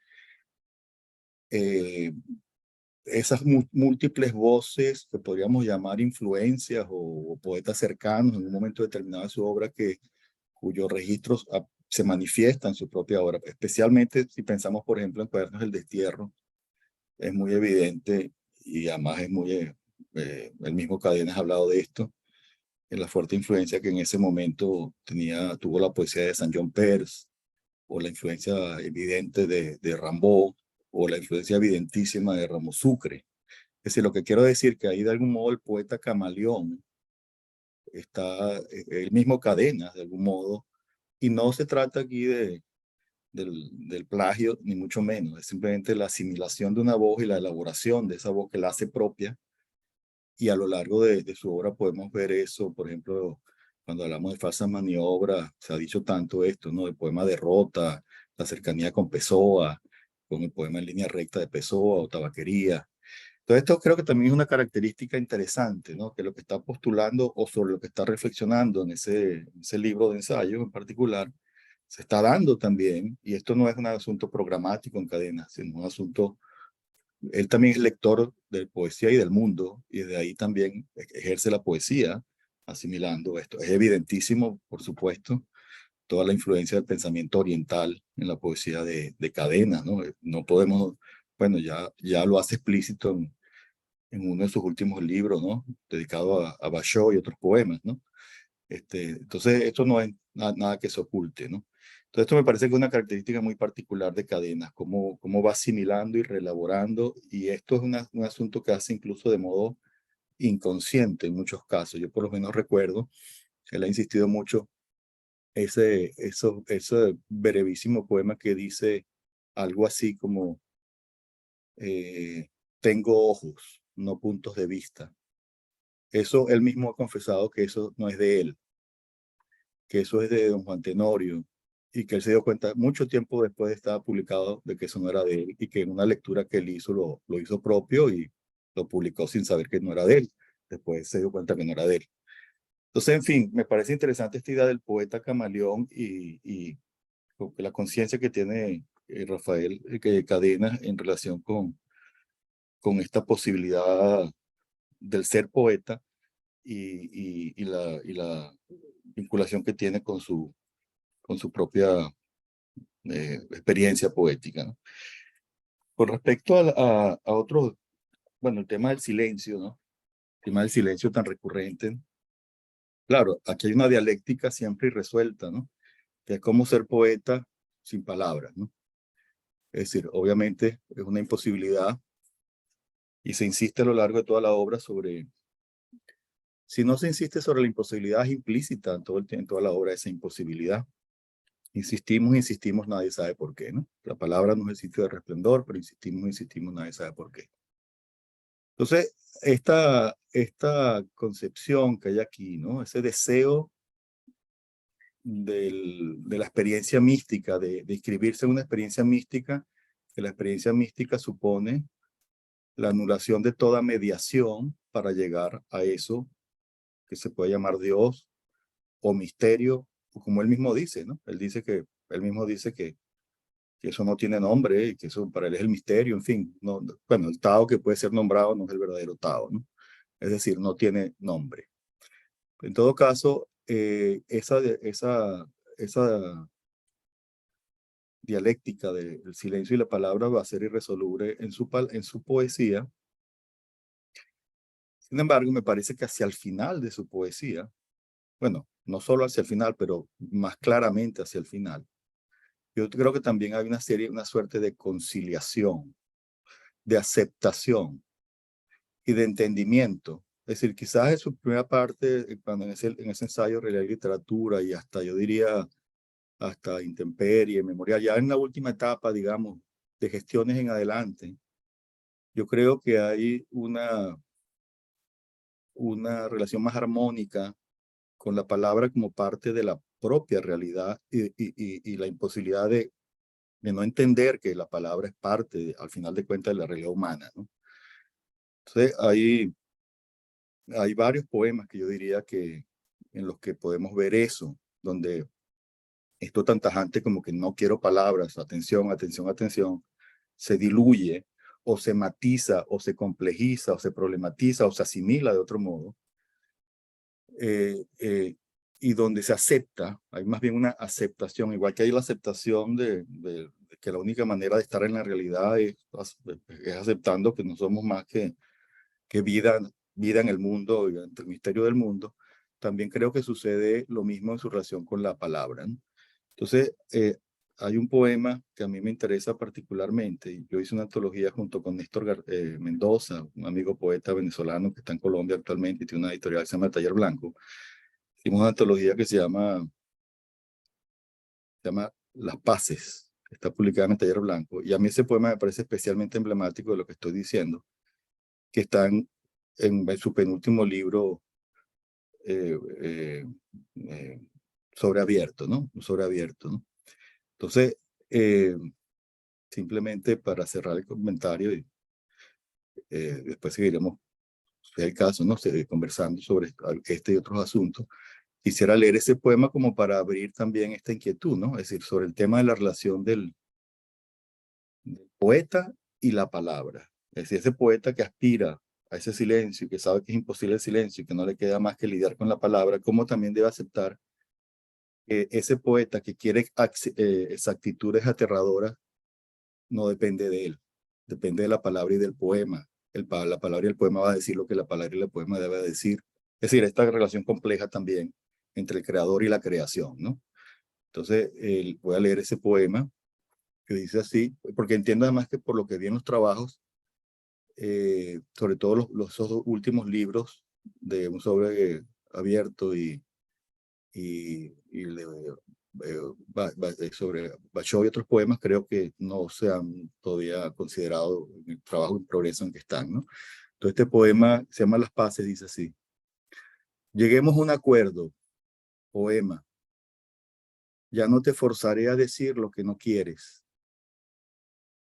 esas múltiples voces que podríamos llamar influencias o poetas cercanos en un momento determinado de su obra cuyos registros se manifiestan en su propia obra, especialmente si pensamos, por ejemplo, en Cuadernos del Destierro, es muy evidente y además es muy, el mismo Cadenas ha hablado de esto, en la fuerte influencia que en ese momento tuvo la poesía de Saint John Perse, o la influencia evidente de Rimbaud, o la influencia evidentísima de Ramos Sucre. Es decir, lo que quiero decir que ahí de algún modo el poeta camaleón está el mismo Cadenas, de algún modo, y no se trata aquí del plagio, ni mucho menos, es simplemente la asimilación de una voz y la elaboración de esa voz que la hace propia, y a lo largo de su obra podemos ver eso, por ejemplo, cuando hablamos de falsas maniobras, se ha dicho tanto esto, ¿no? El poema Derrota, la cercanía con Pessoa, con el poema En línea recta de Pessoa o Tabaquería. Todo esto creo que también es una característica interesante, ¿no? Que lo que está postulando o sobre lo que está reflexionando en ese libro de ensayos en particular, se está dando también, y esto no es un asunto programático en Cadenas, sino un asunto, él también es lector de poesía y del mundo, y de ahí también ejerce la poesía, asimilando esto. Es evidentísimo, por supuesto, toda la influencia del pensamiento oriental en la poesía de Cadenas, ¿no? No podemos, bueno, ya lo hace explícito en uno de sus últimos libros, ¿no? Dedicado a Basho y otros poemas, ¿no? Entonces, esto no es nada que se oculte, ¿no? Entonces, esto me parece que es una característica muy particular de Cadenas, cómo va asimilando y reelaborando, y esto es un asunto que hace incluso de modo inconsciente en muchos casos. Yo por lo menos recuerdo, él ha insistido mucho, ese brevísimo poema que dice algo así como, tengo ojos, no puntos de vista. Eso él mismo ha confesado que eso no es de él, que eso es de don Juan Tenorio, y que él se dio cuenta mucho tiempo después de estar publicado de que eso no era de él, y que en una lectura que él hizo lo hizo propio y lo publicó sin saber que no era de él. Después se dio cuenta que no era de él. Entonces, en fin, me parece interesante esta idea del poeta camaleón y la conciencia que tiene Rafael Cadenas en relación con esta posibilidad del ser poeta y la vinculación que tiene con su propia experiencia poética, ¿no? Con respecto a otro, bueno, el tema del silencio, ¿no? El tema del silencio tan recurrente. Claro, aquí hay una dialéctica siempre irresuelta, ¿no? Que es como ser poeta sin palabras, ¿no? Es decir, obviamente es una imposibilidad y se insiste a lo largo de toda la obra sobre, si no se insiste sobre la imposibilidad, es implícita en toda la obra esa imposibilidad. Insistimos, nadie sabe por qué, ¿no? La palabra no es el sitio de resplandor, pero insistimos, nadie sabe por qué. Entonces, esta concepción que hay aquí, ¿no? Ese deseo de la experiencia mística, de inscribirse en una experiencia mística, que la experiencia mística supone la anulación de toda mediación para llegar a eso que se puede llamar Dios o misterio, o como él mismo dice, ¿no? Él mismo dice que eso no tiene nombre y que eso para él es el misterio, en fin. No, bueno, el Tao que puede ser nombrado no es el verdadero Tao, ¿no? Es decir, no tiene nombre. En todo caso, esa dialéctica del silencio y la palabra va a ser irresoluble en su poesía. Sin embargo, me parece que hacia el final de su poesía, bueno, no solo hacia el final, pero más claramente hacia el final, yo creo que también hay una suerte de conciliación, de aceptación y de entendimiento. Es decir, quizás en su primera parte, cuando en ese ensayo Realidad y Literatura, y hasta yo diría hasta Intemperie, Memorial, ya en la última etapa, digamos, de gestiones en adelante, yo creo que hay una relación más armónica con la palabra como parte de la propia realidad y la imposibilidad de no entender que la palabra es parte, al final de cuentas, de la realidad humana, ¿no? Entonces, hay varios poemas que yo diría que en los que podemos ver eso, donde esto tan tajante como que no quiero palabras, atención, atención, atención, se diluye o se matiza o se complejiza o se problematiza o se asimila de otro modo, y donde se acepta, hay más bien una aceptación, igual que hay la aceptación de que la única manera de estar en la realidad es aceptando que no somos más que vida en el mundo y ante el misterio del mundo. También creo que sucede lo mismo en su relación con la palabra, ¿no? Entonces, hay un poema que a mí me interesa particularmente, y yo hice una antología junto con Néstor Mendoza, un amigo poeta venezolano que está en Colombia actualmente y tiene una editorial que se llama Taller Blanco. Hicimos una antología que se llama Las Paces, que está publicada en el Taller Blanco, y a mí ese poema me parece especialmente emblemático de lo que estoy diciendo, que está en su penúltimo libro, sobre abierto, ¿no? Sobre abierto, ¿no? Entonces, simplemente para cerrar el comentario, y después seguiremos, si es el caso, ¿no? Conversando sobre este y otros asuntos. Quisiera leer ese poema como para abrir también esta inquietud, ¿no? Es decir, sobre el tema de la relación del poeta y la palabra. Es decir, ese poeta que aspira a ese silencio y que sabe que es imposible el silencio y que no le queda más que lidiar con la palabra, cómo también debe aceptar que ese poeta que quiere exactitudes aterradoras no depende de él, depende de la palabra y del poema. La palabra y el poema va a decir lo que la palabra y el poema debe decir. Es decir, esta relación compleja también entre el creador y la creación, ¿no? Entonces, voy a leer ese poema que dice así, porque entiendo además que por lo que vi en los trabajos, sobre todo esos dos últimos libros de un sobre abierto y sobre Basho y otros poemas, creo que no se han todavía considerado en el trabajo en progreso en que están, ¿no? Entonces este poema se llama Las Paces, dice así: lleguemos a un acuerdo, poema, ya no te forzaré a decir lo que no quieres,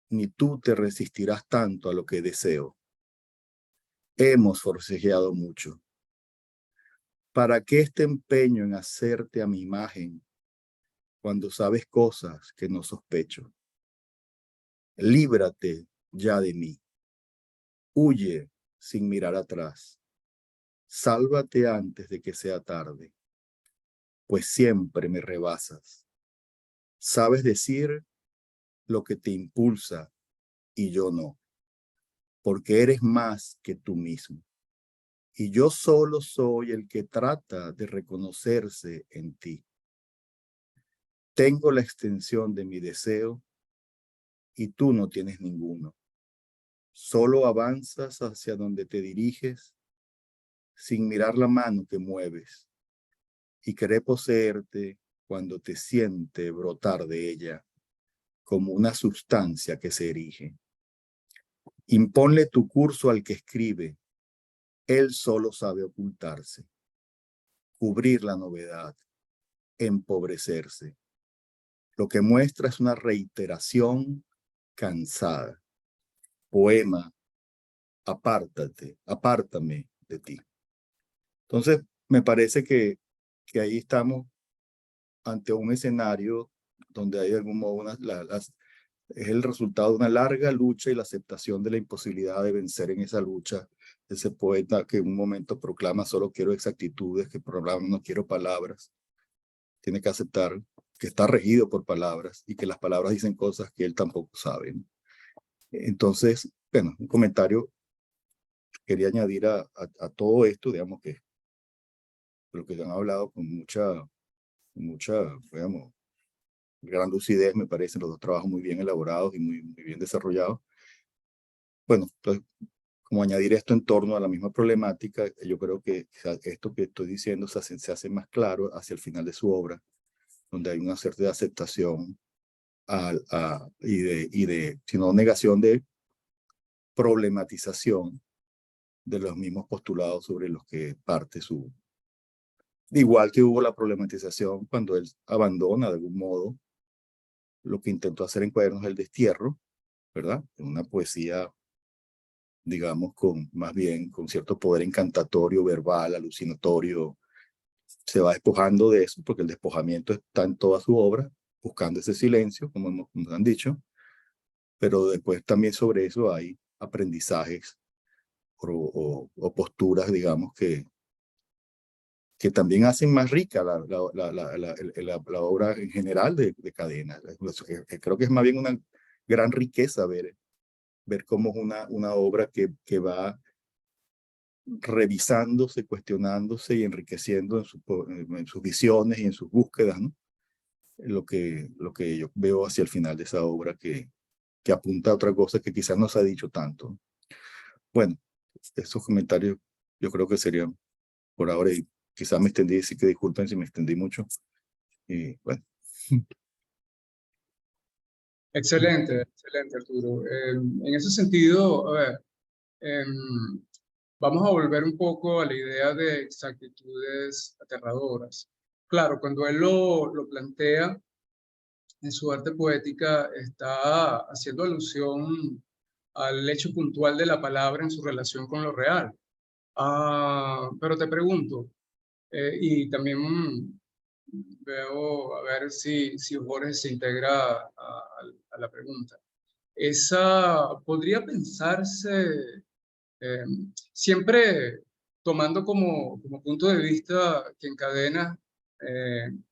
ni tú te resistirás tanto a lo que deseo. Hemos forcejeado mucho. ¿Para qué este empeño en hacerte a mi imagen cuando sabes cosas que no sospecho? Líbrate ya de mí. Huye sin mirar atrás. Sálvate antes de que sea tarde, pues siempre me rebasas. Sabes decir lo que te impulsa y yo no, porque eres más que tú mismo. Y yo solo soy el que trata de reconocerse en ti. Tengo la extensión de mi deseo y tú no tienes ninguno. Solo avanzas hacia donde te diriges sin mirar la mano que mueves y querer poseerte cuando te siente brotar de ella como una sustancia que se erige. Imponle tu curso al que escribe. Él solo sabe ocultarse, cubrir la novedad, empobrecerse. Lo que muestra es una reiteración cansada. Poema, apártame de ti. Entonces, me parece que ahí estamos ante un escenario donde hay de algún modo es el resultado de una larga lucha y la aceptación de la imposibilidad de vencer en esa lucha. Ese poeta que en un momento proclama solo quiero exactitudes, que proclama no quiero palabras, tiene que aceptar que está regido por palabras y que las palabras dicen cosas que él tampoco sabe, ¿no? Entonces, bueno, un comentario quería añadir a todo esto, digamos que lo que han hablado con mucha, digamos, gran lucidez, me parecen los dos trabajos muy bien elaborados y muy bien desarrollados. Bueno, entonces, como añadir esto en torno a la misma problemática, yo creo que esto que estoy diciendo se hace más claro hacia el final de su obra, donde hay una cierta aceptación y de, si no negación de problematización de los mismos postulados sobre los que parte su... Igual que hubo la problematización cuando él abandona de algún modo lo que intentó hacer en Cuadernos del Destierro, ¿verdad? Una poesía, digamos, más bien con cierto poder encantatorio, verbal, alucinatorio. Se va despojando de eso, porque el despojamiento está en toda su obra, buscando ese silencio, como han dicho, pero después también sobre eso hay aprendizajes o posturas, digamos, que también hacen más rica la obra en general de Cadena. Creo que es más bien una gran riqueza ver cómo es una obra que va revisándose, cuestionándose y enriqueciendo en sus visiones y en sus búsquedas, ¿no? Lo que yo veo hacia el final de esa obra que apunta a otra cosa que quizás no se ha dicho tanto. Bueno, esos comentarios yo creo que serían por ahora, y quizás me extendí, así que disculpen si me extendí mucho. Y bueno. Excelente, excelente, Arturo. En ese sentido, a ver, vamos a volver un poco a la idea de exactitudes aterradoras. Claro, cuando él lo plantea en su arte poética, está haciendo alusión al hecho puntual de la palabra en su relación con lo real. Pero te pregunto, y también veo a ver si Jorge se integra a la pregunta. Podría pensarse, siempre tomando como punto de vista que en Cadena,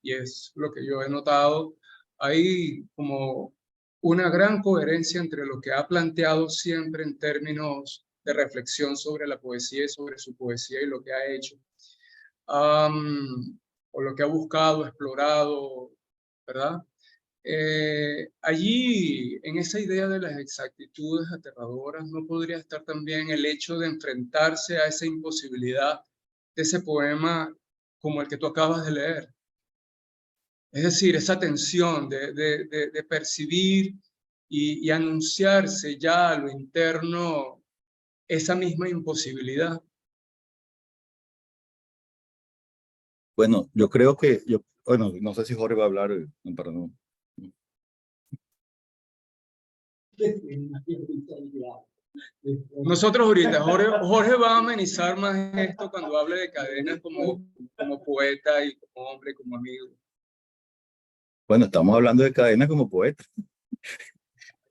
y es lo que yo he notado, hay como una gran coherencia entre lo que ha planteado siempre en términos de reflexión sobre la poesía y sobre su poesía y lo que ha hecho, o lo que ha buscado, explorado, ¿verdad? Allí, en esa idea de las exactitudes aterradoras, ¿no podría estar también el hecho de enfrentarse a esa imposibilidad de ese poema como el que tú acabas de leer? Es decir, esa tensión de percibir y anunciarse ya a lo interno esa misma imposibilidad. Bueno, yo creo que, bueno, no sé si Jorge va a hablar, para no. Nosotros ahorita, Jorge va a amenizar más esto cuando hable de Cadenas como poeta y como hombre, como amigo. Bueno, estamos hablando de Cadena como poeta.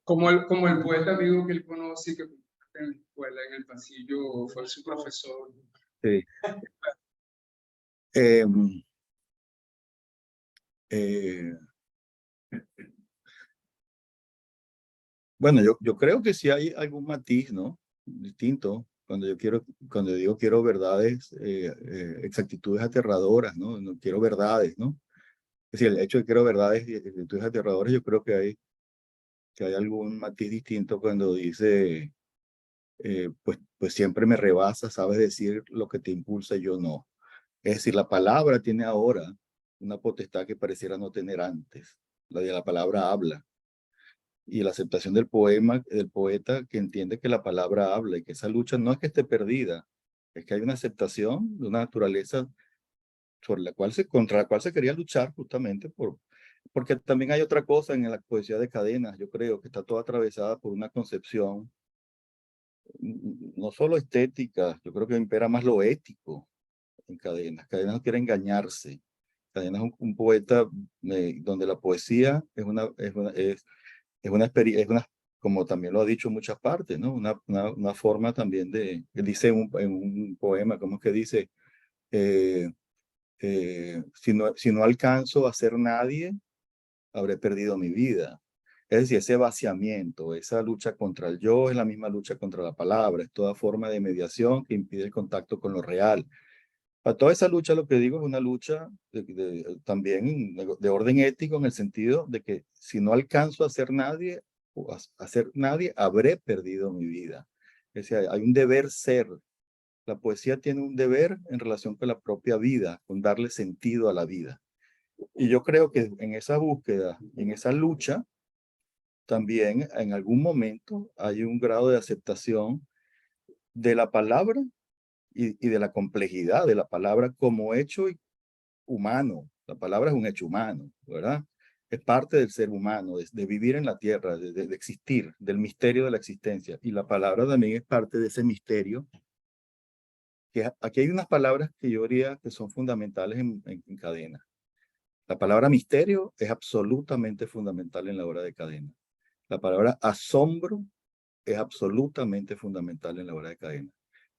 Como el poeta amigo que él conoce y que en la escuela, en el pasillo, fue su profesor. Sí. Bueno, yo creo que sí hay algún matiz, ¿no? Distinto. Cuando digo quiero verdades, exactitudes aterradoras, ¿no? No quiero verdades, ¿no? Es decir, el hecho de quiero verdades y exactitudes aterradoras, yo creo que hay algún matiz distinto cuando dice, pues siempre me rebasa, sabes decir lo que te impulsa, yo no. Es decir, la palabra tiene ahora una potestad que pareciera no tener antes. La de la palabra habla. Y la aceptación del poeta que entiende que la palabra habla y que esa lucha no es que esté perdida, es que hay una aceptación de una naturaleza contra la cual se quería luchar justamente porque también hay otra cosa en la poesía de Cadenas, yo creo, que está toda atravesada por una concepción no solo estética, yo creo que impera más lo ético en Cadenas. Cadenas no quiere engañarse. Cadenas es un poeta donde la poesía es como también lo ha dicho en muchas partes, ¿no? Una forma también él dice en un poema, ¿cómo es que dice? Si no alcanzo a ser nadie, habré perdido mi vida. Es decir, ese vaciamiento, esa lucha contra el yo es la misma lucha contra la palabra, es toda forma de mediación que impide el contacto con lo real. Para toda esa lucha, lo que digo es una lucha también de orden ético, en el sentido de que si no alcanzo a ser nadie, habré perdido mi vida. Es decir, hay un deber ser. La poesía tiene un deber en relación con la propia vida, con darle sentido a la vida. Y yo creo que en esa búsqueda, en esa lucha, también en algún momento hay un grado de aceptación de la palabra y de la complejidad de la palabra como hecho humano. La palabra es un hecho humano, ¿verdad? Es parte del ser humano, de vivir en la tierra, de existir, del misterio de la existencia. Y la palabra también es parte de ese misterio. Que aquí hay unas palabras que yo diría que son fundamentales en Cadena. La palabra misterio es absolutamente fundamental en la obra de Cadena. La palabra asombro es absolutamente fundamental en la obra de Cadena.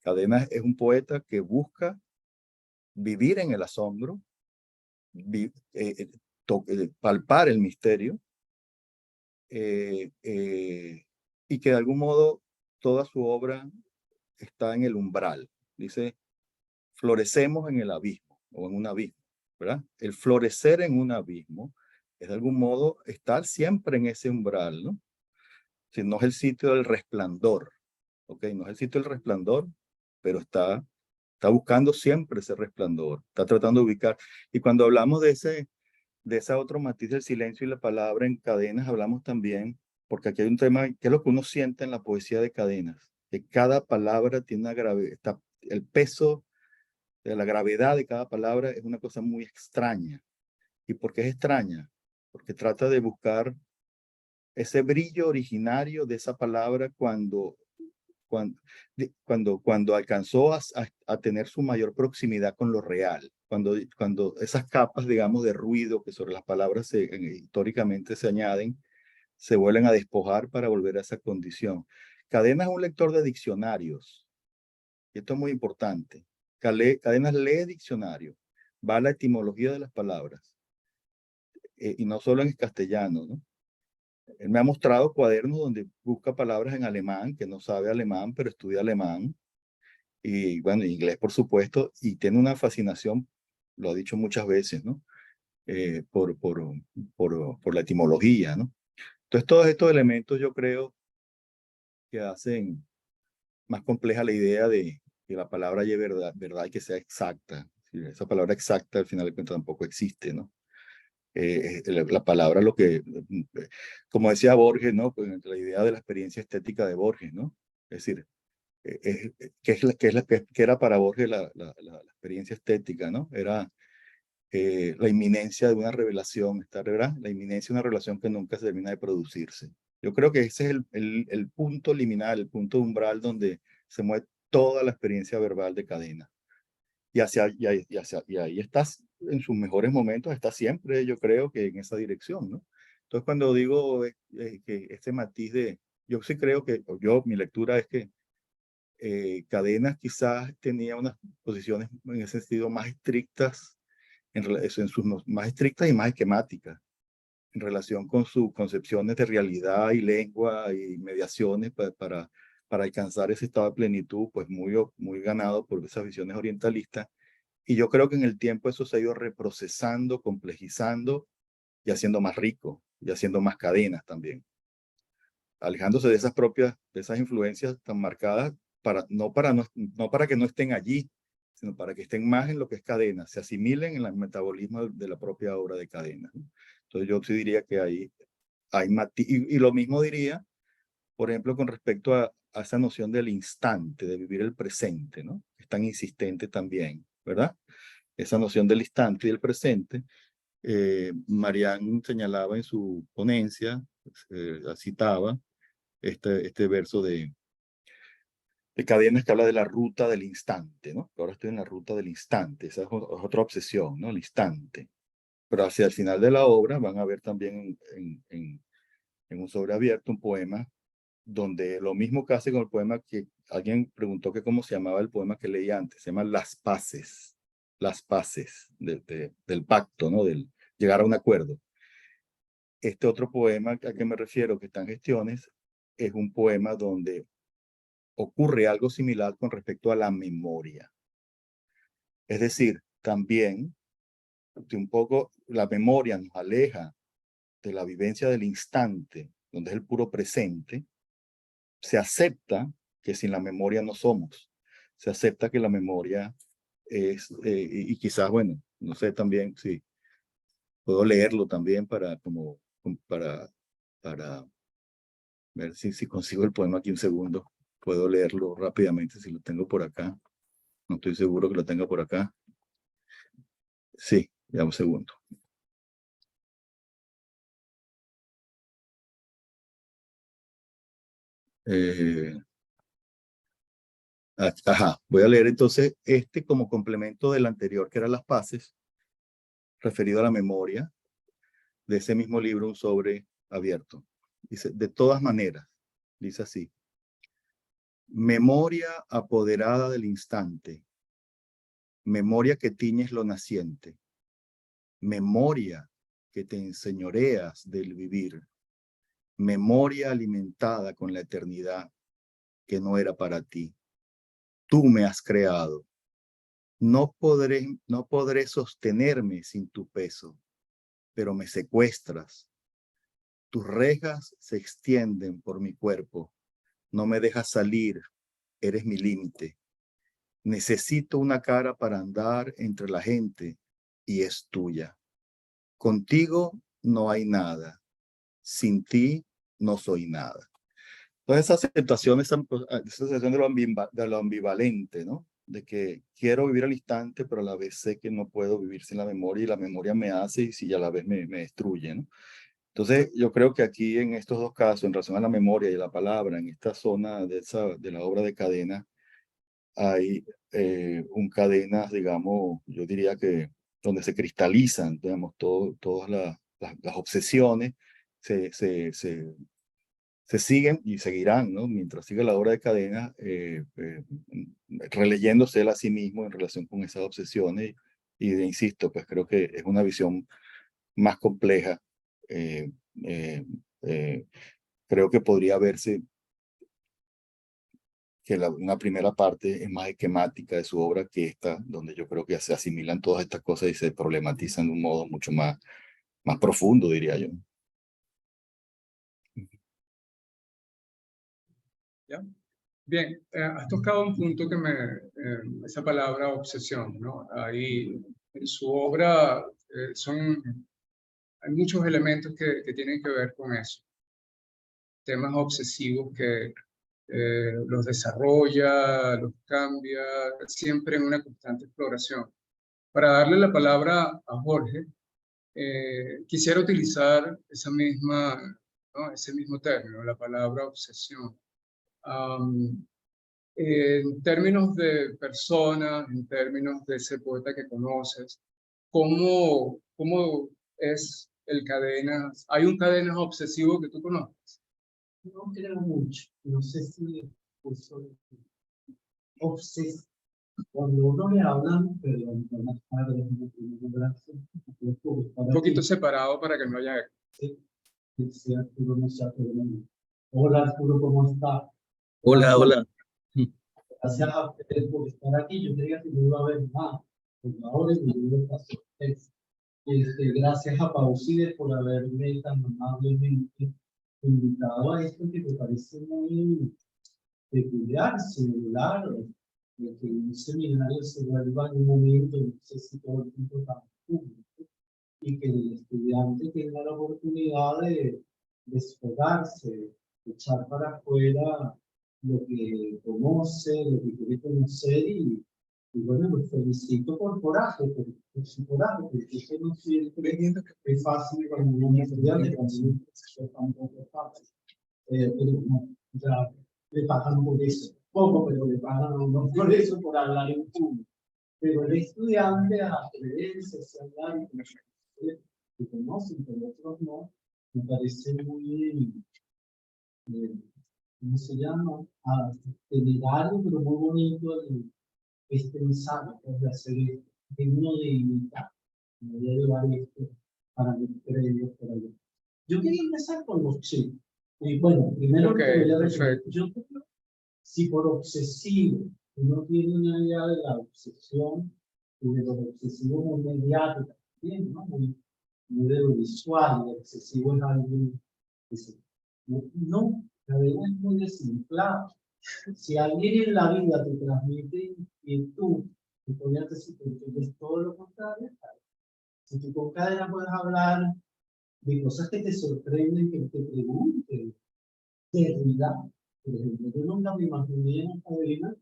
Cadena es un poeta que busca vivir en el asombro, palpar el misterio, y que de algún modo toda su obra está en el umbral. Dice, florecemos en el abismo o en un abismo, ¿verdad? El florecer en un abismo es de algún modo estar siempre en ese umbral, ¿no? Si no es el sitio del resplandor, ¿ok? No es el sitio del resplandor, pero está buscando siempre ese resplandor, está tratando de ubicar. Y cuando hablamos de esa otro matiz del silencio y la palabra en Cadenas, hablamos también, porque aquí hay un tema, que es lo que uno siente en la poesía de Cadenas, que cada palabra tiene una gravedad, el peso de la gravedad de cada palabra es una cosa muy extraña. ¿Y por qué es extraña? Porque trata de buscar ese brillo originario de esa palabra cuando alcanzó a tener su mayor proximidad con lo real, cuando esas capas, digamos, de ruido que sobre las palabras históricamente se añaden, se vuelven a despojar para volver a esa condición. Cadenas es un lector de diccionarios, y esto es muy importante. Cadenas lee diccionario, va a la etimología de las palabras, y no solo en castellano, ¿no? Él me ha mostrado cuadernos donde busca palabras en alemán, que no sabe alemán, pero estudia alemán. Y bueno, inglés, por supuesto, y tiene una fascinación, lo ha dicho muchas veces, ¿no? Por la etimología, ¿no? Entonces, todos estos elementos yo creo que hacen más compleja la idea de que la palabra lleve verdad y que sea exacta. Sí, esa palabra exacta al final de cuentas tampoco existe, ¿no? La palabra, como decía Borges, ¿no? Pues, la idea de la experiencia estética de Borges, ¿no? Es decir, que era para Borges la experiencia estética, ¿no? Era la inminencia de una revelación, ¿verdad? La inminencia de una revelación que nunca se termina de producirse. Yo creo que ese es el punto liminal, el punto umbral donde se mueve toda la experiencia verbal de Cadena. Y ahí estás en sus mejores momentos, está siempre, yo creo que en esa dirección, ¿no? Entonces, cuando digo que este matiz yo sí creo que, mi lectura es que Cadenas quizás tenía unas posiciones en ese sentido más estrictas, más estrictas y más esquemáticas, en relación con sus concepciones de realidad y lengua y mediaciones para alcanzar ese estado de plenitud, pues muy ganado por esas visiones orientalistas. Y yo creo que en el tiempo eso se ha ido reprocesando, complejizando y haciendo más rico, y haciendo más cadenas también. Alejándose de esas influencias tan marcadas, no para que no estén allí, sino para que estén más en lo que es Cadena, se asimilen en el metabolismo de la propia obra de Cadena, ¿no? Entonces yo sí diría que hay matiz, y lo mismo diría, por ejemplo, con respecto a esa noción del instante, de vivir el presente, ¿no? Es tan insistente también, ¿verdad? Esa noción del instante y del presente. Marián señalaba en su ponencia, citaba este verso de Cadenas que habla de la ruta del instante, ¿no? Ahora estoy en la ruta del instante, esa es otra obsesión, ¿no? El instante. Pero hacia el final de la obra van a ver también en un sobreabierto un poema donde lo mismo que hace con el poema que alguien preguntó que cómo se llamaba el poema que leí antes, se llama Las Paces del pacto, ¿no? Del llegar a un acuerdo. Este otro poema al que me refiero, que está en gestiones, es un poema donde ocurre algo similar con respecto a la memoria. Es decir, también un poco la memoria nos aleja de la vivencia del instante, donde es el puro presente. Se acepta que sin la memoria no somos. Se acepta que la memoria es, y quizás, bueno, no sé también si puedo leerlo también para ver si consigo el poema aquí un segundo. Puedo leerlo rápidamente si lo tengo por acá. No estoy seguro que lo tenga por acá. Sí, ya un segundo. Ajá, voy a leer entonces este como complemento del anterior, que era las paces, referido a la memoria, de ese mismo libro, Un sobre abierto. Dice, de todas maneras, dice así, memoria apoderada del instante, memoria que tiñes lo naciente, memoria que te enseñoreas del vivir, memoria alimentada con la eternidad que no era para ti. Tú me has creado. No podré sostenerme sin tu peso, pero me secuestras. Tus rejas se extienden por mi cuerpo. No me dejas salir. Eres mi límite. Necesito una cara para andar entre la gente y es tuya. Contigo no hay nada. Sin ti no soy nada. Entonces esa aceptación, esa sensación de lo ambivalente, ¿no? De que quiero vivir al instante, pero a la vez sé que no puedo vivir sin la memoria y la memoria me hace y si a la vez me destruye, ¿no? Entonces yo creo que aquí en estos dos casos, en relación a la memoria y a la palabra, en esta zona de la obra de Cadena, hay un cadenas, digamos, yo diría que donde se cristalizan, digamos, todas las obsesiones se siguen y seguirán, ¿no? Mientras siga la obra de Cadena, releyéndose él a sí mismo en relación con esas obsesiones. Insisto, pues creo que es una visión más compleja. eh, eh, eh, Creo que podría verse que una primera parte es más esquemática de su obra que esta, donde yo creo que se asimilan todas estas cosas y se problematizan de un modo mucho más profundo, diría yo. ¿Ya? Bien, has tocado un punto que esa palabra obsesión, ¿no? Ahí en su obra hay muchos elementos que tienen que ver con eso. Temas obsesivos que los desarrolla, los cambia, siempre en una constante exploración. Para darle la palabra a Jorge, quisiera utilizar ese mismo término, la palabra obsesión. En términos de personas, en términos de ese poeta que conoces, ¿cómo es el Cadenas? ¿Hay un Cadenas obsesivo que tú conoces? No creo mucho. No sé si obsesivo. Cuando uno le hablan, perdón, buenas tardes, gracias. Un poquito separado para que no haya eco. Sí, Arturo, no sé, hola Arturo, ¿cómo está? Hola, hola. Gracias a ustedes por estar aquí. Yo creía que no iba a haber más. Por ahora mi libro pasó. Gracias a Pausides por haberme tan amablemente invitado a esto que me parece muy peculiar, singular, de que un seminario se vuelva en un momento, no sé si todo el tiempo tan público, y que el estudiante tenga la oportunidad de desfogarse, de echar para afuera lo que conoce, lo que quiere conocer y bueno, los felicito por coraje, por su coraje, porque eso no siempre es fácil cuando uno es estudiante, cuando uno es tampoco es fácil. Pero no, ya le pagan por eso, poco, pero le pagan a uno por eso, por hablar en público. Pero el estudiante a atreverse a hablar y conocer, que conocen, pero otros no, me parece muy, ¿cómo se llama? General, pero muy bonito este mensaje de hacer digno de imitar. Me voy a llevar esto para mis previos por allá. Yo quería empezar con los chicos. Y bueno, primero Ok, que voy a decir, perfecto. yo creo, si por obsesivo uno tiene una idea de la obsesión y de los obsesivos muy mediáticos, también, ¿no? Muy de lo visual, el obsesivo es algo que no, la vida es muy desinflado. Si alguien en la vida te transmite inquietud, te podrías decir que es todo lo contrario. Si tú con Cadena puedes hablar de cosas que te sorprenden, que te pregunten, Derrida, por ejemplo, yo nunca me imaginé en Cadena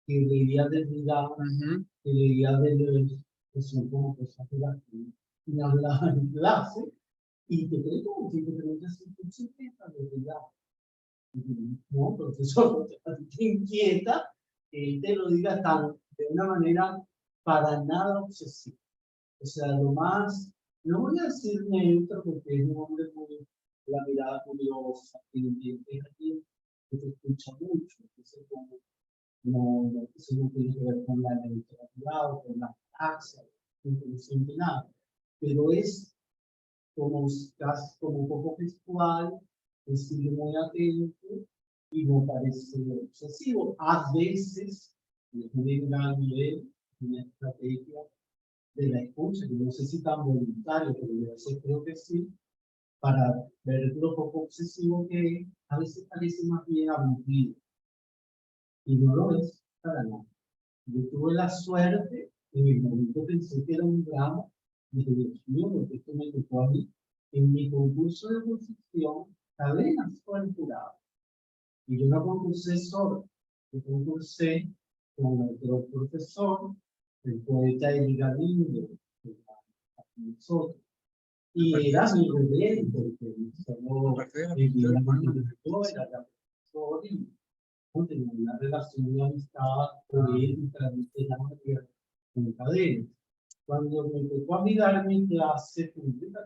que leía Derrida, Ujú. que leía de que son como cosas de las que me hablaba en clase, y te pregunto, y te preguntas si tú sientes a Derrida. No, profesor, a ti te inquieta que él te lo diga tan, de una manera para nada obsesiva. O sea, lo más, no voy a decir neutro porque es un hombre muy, la mirada curiosa, que te escucha mucho, entonces eso no tiene que ver con la neutralidad o con la taxa, no siente nada, pero es como, casi como un poco gestual, decirle muy atento y no parece obsesivo. A veces, es un gran nivel, una estrategia de la escucha, yo no sé si tan voluntario, pero yo a veces creo que sí, para ver lo poco obsesivo que es, a veces parece más bien aburrido, y no lo es para nada. Yo tuve la suerte, en el momento pensé que era un drama, dije, Dios mío, porque esto me tocó a mí, en mi concurso de posición, Cadenas fue el jurado, y yo no concursé solo, yo concursé con otro profesor, el poeta Eli Galindo, nosotros. Y era mi rebelde, porque solo el día más que yo era la profesora y no tenía una relación de amistad poética, literaria, con Cadena. Cuando me tocó a mí dar mi clase pública,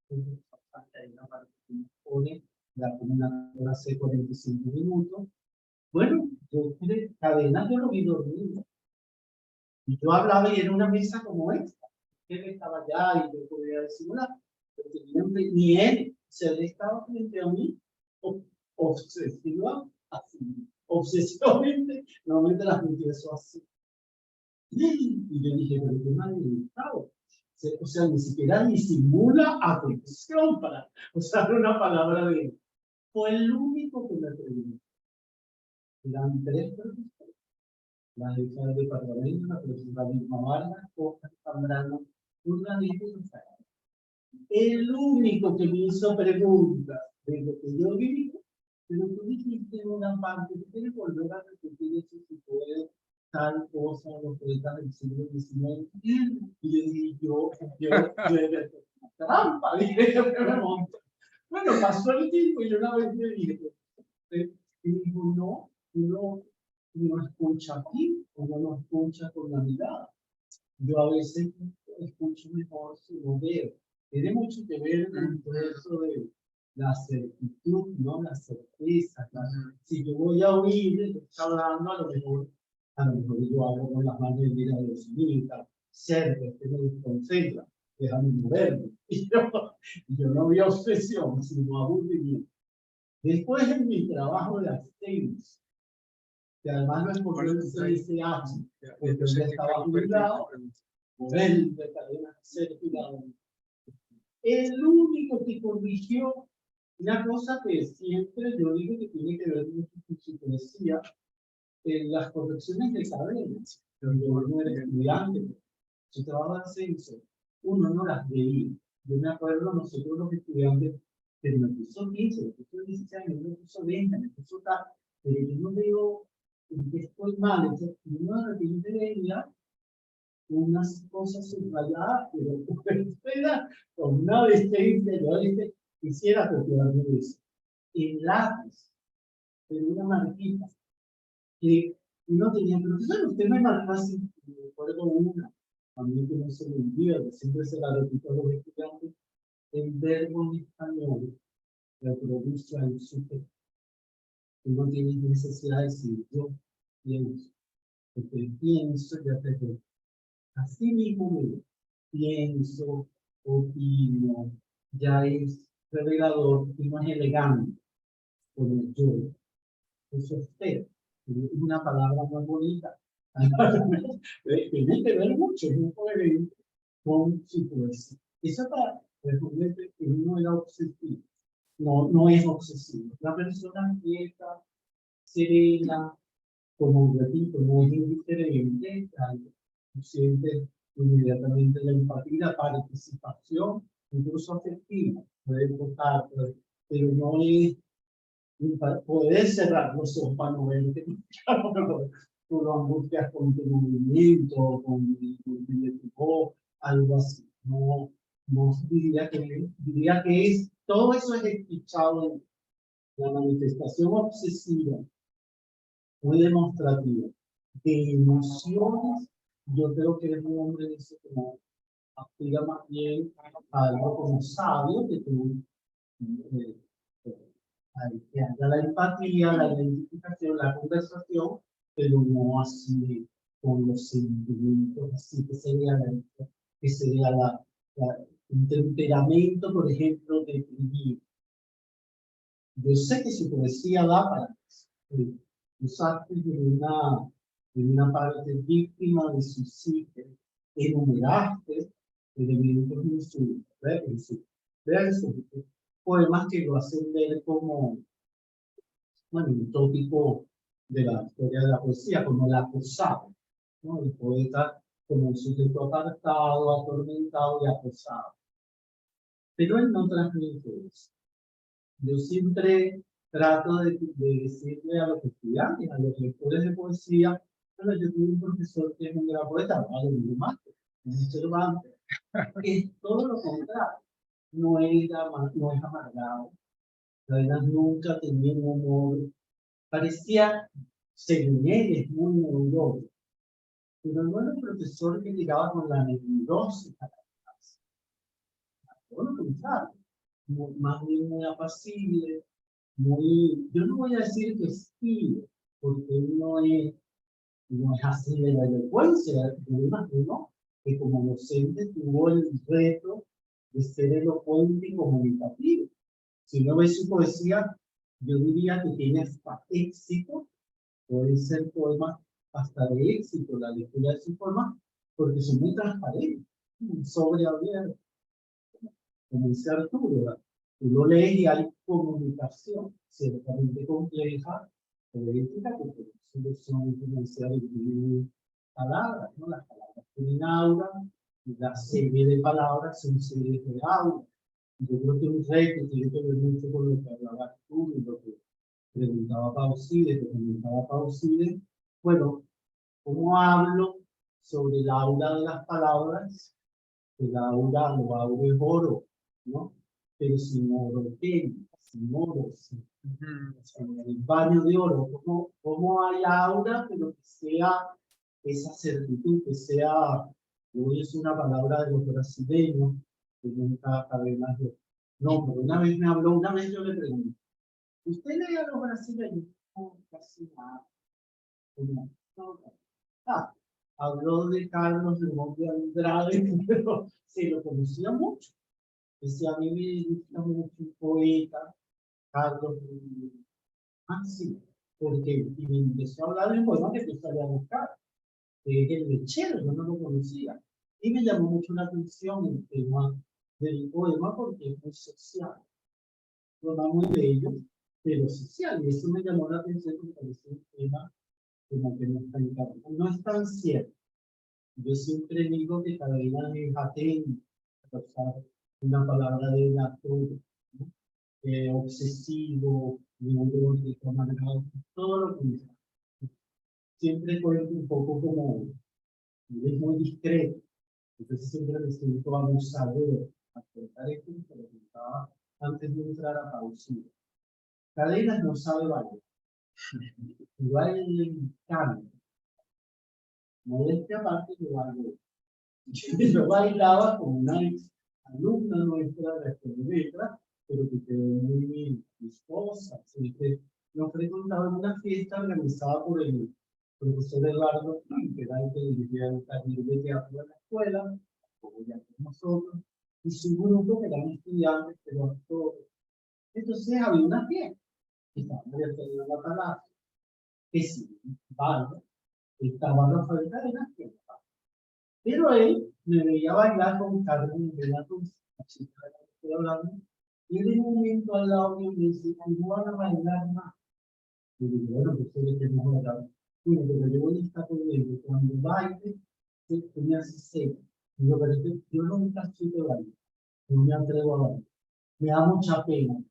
que hay una parte que me pone una clase de 45 minutos, bueno, yo Cadena yo lo vi dormido. Y yo hablaba y era una mesa como esta. Él estaba allá y yo podía disimular. Ni él se estaba frente a mí obsesiva, así, obsesivamente, no me transmitió eso así. Y yo dije, pero qué mal educado. O sea, ni siquiera disimula atención para usar una palabra de él. Fue el único que me preguntó. Eran 3 profesores. La jefa del departamento, la profesora Vilma Vargas, Oscar Zambrano, una de ellas. El único que me hizo preguntas de lo que yo vi, pero tú dijiste en una parte, tú quieres volver a repetir eso si puede, tal cosa, los poetas del siglo XIX. Y yo trampa, dije, yo me monto. Bueno, pasó el tiempo y yo una vez le dije, y dijo, no, uno escucha aquí, uno no escucha con la mirada. Yo a veces escucho mejor si no veo. Tiene mucho que ver con todo eso de la certitud, ¿no? La certeza. Si yo voy a oír el que está hablando, a lo mejor yo hablo con las manos y mira de los niños, cerca, que me desconcentra, déjame moverme. Y yo no vi obsesión, sino aburrimiento. Después en mi trabajo de abstenencia, que además no es porque yo se dice porque yo ya estaba jubilado, por él de Cadena ser jurado. El único que corrigió una cosa que siempre yo digo que tiene que ver mucho con su poesía, las correcciones de Cadena. Yo no era estudiante, su trabajo de ascenso, uno no las veía. Yo me acuerdo, nosotros los estudiantes, que me puso 15, me puso 16 años, me puso 20, me puso tal, pero yo no veo en qué estoy mal. Entonces, uno de repente veía unas cosas subrayadas, pero con una decencia, yo quisiera copiarme eso. En lápiz, pero una marquita, que uno tenía, profesor, usted me marcó así, me recuerdo una, a mí que no se me olvida, que siempre se la repito a los estudiantes, el verbo en español reproduce al sujeto. Uno tiene necesidad de decir yo pienso, porque pienso ya te digo. Así mismo pienso, opino, ya es revelador y no es elegante con el yo. Eso es feo. Es una palabra muy bonita. Tiene que ver mucho, es muy coherente con su poesía. Esa para responder que uno era obsesivo. No, no es obsesivo. La persona quieta, serena, como repito, no es indiferente, siente inmediatamente la empatía, la participación, incluso afectiva, puede tocar, pero no es poder cerrar los ojos para no ver que tú lo angustias con tu movimiento, con tu voz, algo así. No, no diría que es, todo eso es escuchado en la manifestación obsesiva, muy demostrativa, de emociones. Yo creo que es un hombre de ese como aspira más bien a algo como sabio, que tú que haya la empatía, la identificación, la conversación, pero no así con los sentimientos, así que sería un temperamento, por ejemplo, de escribir. Yo sé que su poesía da para eso. Usaste en una parte víctima de su psique, enumeraste elementos en su verso, poemas que lo hacen ver como, bueno, un tópico de la historia de la poesía, como el acosado, ¿no? El poeta como un sujeto apartado, atormentado y acosado. Pero él no transmite eso. Yo siempre trato de decirle a los estudiantes, a los lectores de poesía, bueno, yo tuve un profesor que es un gran poeta, Pablo Mate, un Cervantes, que es todo lo contrario, no es amargado, además nunca tenía un humor, parecía, según él, es muy neurótico, pero no era un profesor que llegaba con la neurosis a la clase, todo lo contrario, más bien muy apacible, muy, yo no voy a decir que es tímido, porque no es así de la elocuencia, ¿no? Que como docente tuvo el reto de ser elocuente y comunicativo. Si uno ve su poesía, yo diría que tiene hasta éxito, pueden ser poemas hasta de éxito, la lectura de su forma, porque son muy transparentes, sobreabiertos, como dice Arturo, ¿verdad? Tú lo lees y hay comunicación ciertamente compleja, poética, porque son financiadas y tienen palabras, ¿no? Las palabras tienen aura, y la serie de palabras son series de aura. Yo creo que un reto tiene que ver mucho con lo que hablaba Arturo y lo que preguntaba Pauside, que comentaba Pauside. Bueno, ¿cómo hablo sobre el aura de las palabras? El aura, lo aura es oro, ¿no? Pero sin oro, sin oro, sin el baño de oro. ¿Cómo hay aura, pero que sea esa certitud, que sea, hoy es una palabra de los brasileños, que nunca acabé más de. No, pero una vez me habló, una vez yo le pregunté, ¿usted lee a los brasileños? No, casi nada. No, no. Habló de Carlos Drummond de Andrade, pero se lo conocía mucho. Decía, a mí me gusta mucho un poeta, Carlos Drummond. Sí, porque y me empezó a hablar de un poema que yo sabía buscar, que es el lechero, yo no lo conocía. Y me llamó mucho la atención el tema del poema porque es muy social. Un poema muy bello, pero social. Y eso me llamó la atención porque parece un tema como que no es tan cierto. Yo siempre digo que Carolina es atenta, a usar una palabra de natura, ¿no? Obsesivo, neurótico, amargado, todo lo que dice. Siempre cuento un poco como, es muy discreto, entonces siempre me siento abusador a contar esto que te lo contaba antes de entrar a Pauside. Cadenas no sabe bailar, igual le encanta. Modestia aparte, yo bailo. Yo bailaba con una alumna nuestra de la pero que quedó muy disposa. Nos frecuentaba en una fiesta organizada por el profesor Eduardo, que era el que dirigía el taller de teatro de la escuela, como ya con nosotros, y su grupo que eran estudiantes, pero actores. Entonces había una fiesta, que estaba María Fernanda Palacio, que sí, vale, estaba Rafael Cadena, que estaba. Pero él me veía bailar con Carmen, me veía con la chica de la que estoy hablando, y él en un momento al lado mío me dice, no van a bailar más. Y digo, bueno, pues ustedes que mejor hablar. Bueno, pero yo voy a estar con él, cuando baile, se me hace seco. Digo, pero es que yo nunca supe bailar, no me atrevo a bailar. Me da mucha pena,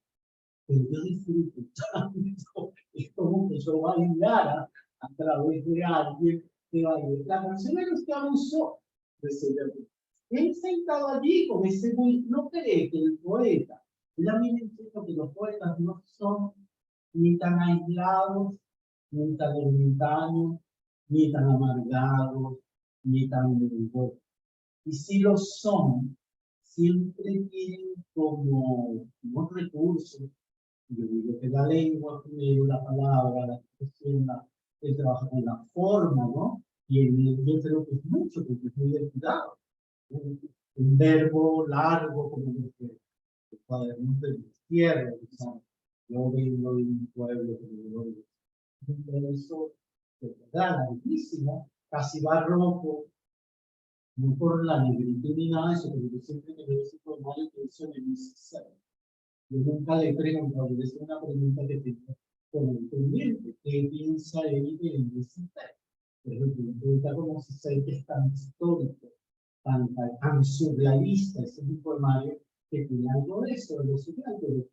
pero yo disfruto tanto. Es como que yo bailara a través de alguien que baile. La canción de los que abusó de ese verbo. Él sentado allí con ese muy, no cree que el poeta, él a mí me dice que los poetas no son ni tan aislados, ni tan ermitaños, ni tan amargados, ni tan nerviosos. Y si lo son, siempre tienen como unos recursos. Yo digo que la lengua, primero, la palabra, la expresión, el trabajo con la forma, ¿no? Y yo creo que es mucho, porque es muy de cuidado. Un verbo largo, como el cuadernos de izquierda, que son, yo vengo de un pueblo que un verso de verdad larguísimo, casi barroco, no por la negritud ni nada de eso, pero yo siempre me veo ese poemario que hizo en el 16. Yo nunca le pregunto, yo le hice una pregunta que tengo con el pendiente, ¿qué piensa él de el 16? Pero me pregunta como si sé que es tan histórico, tan surrealista, ese tipo de poemario, que tiene algo de eso, de lo surreal,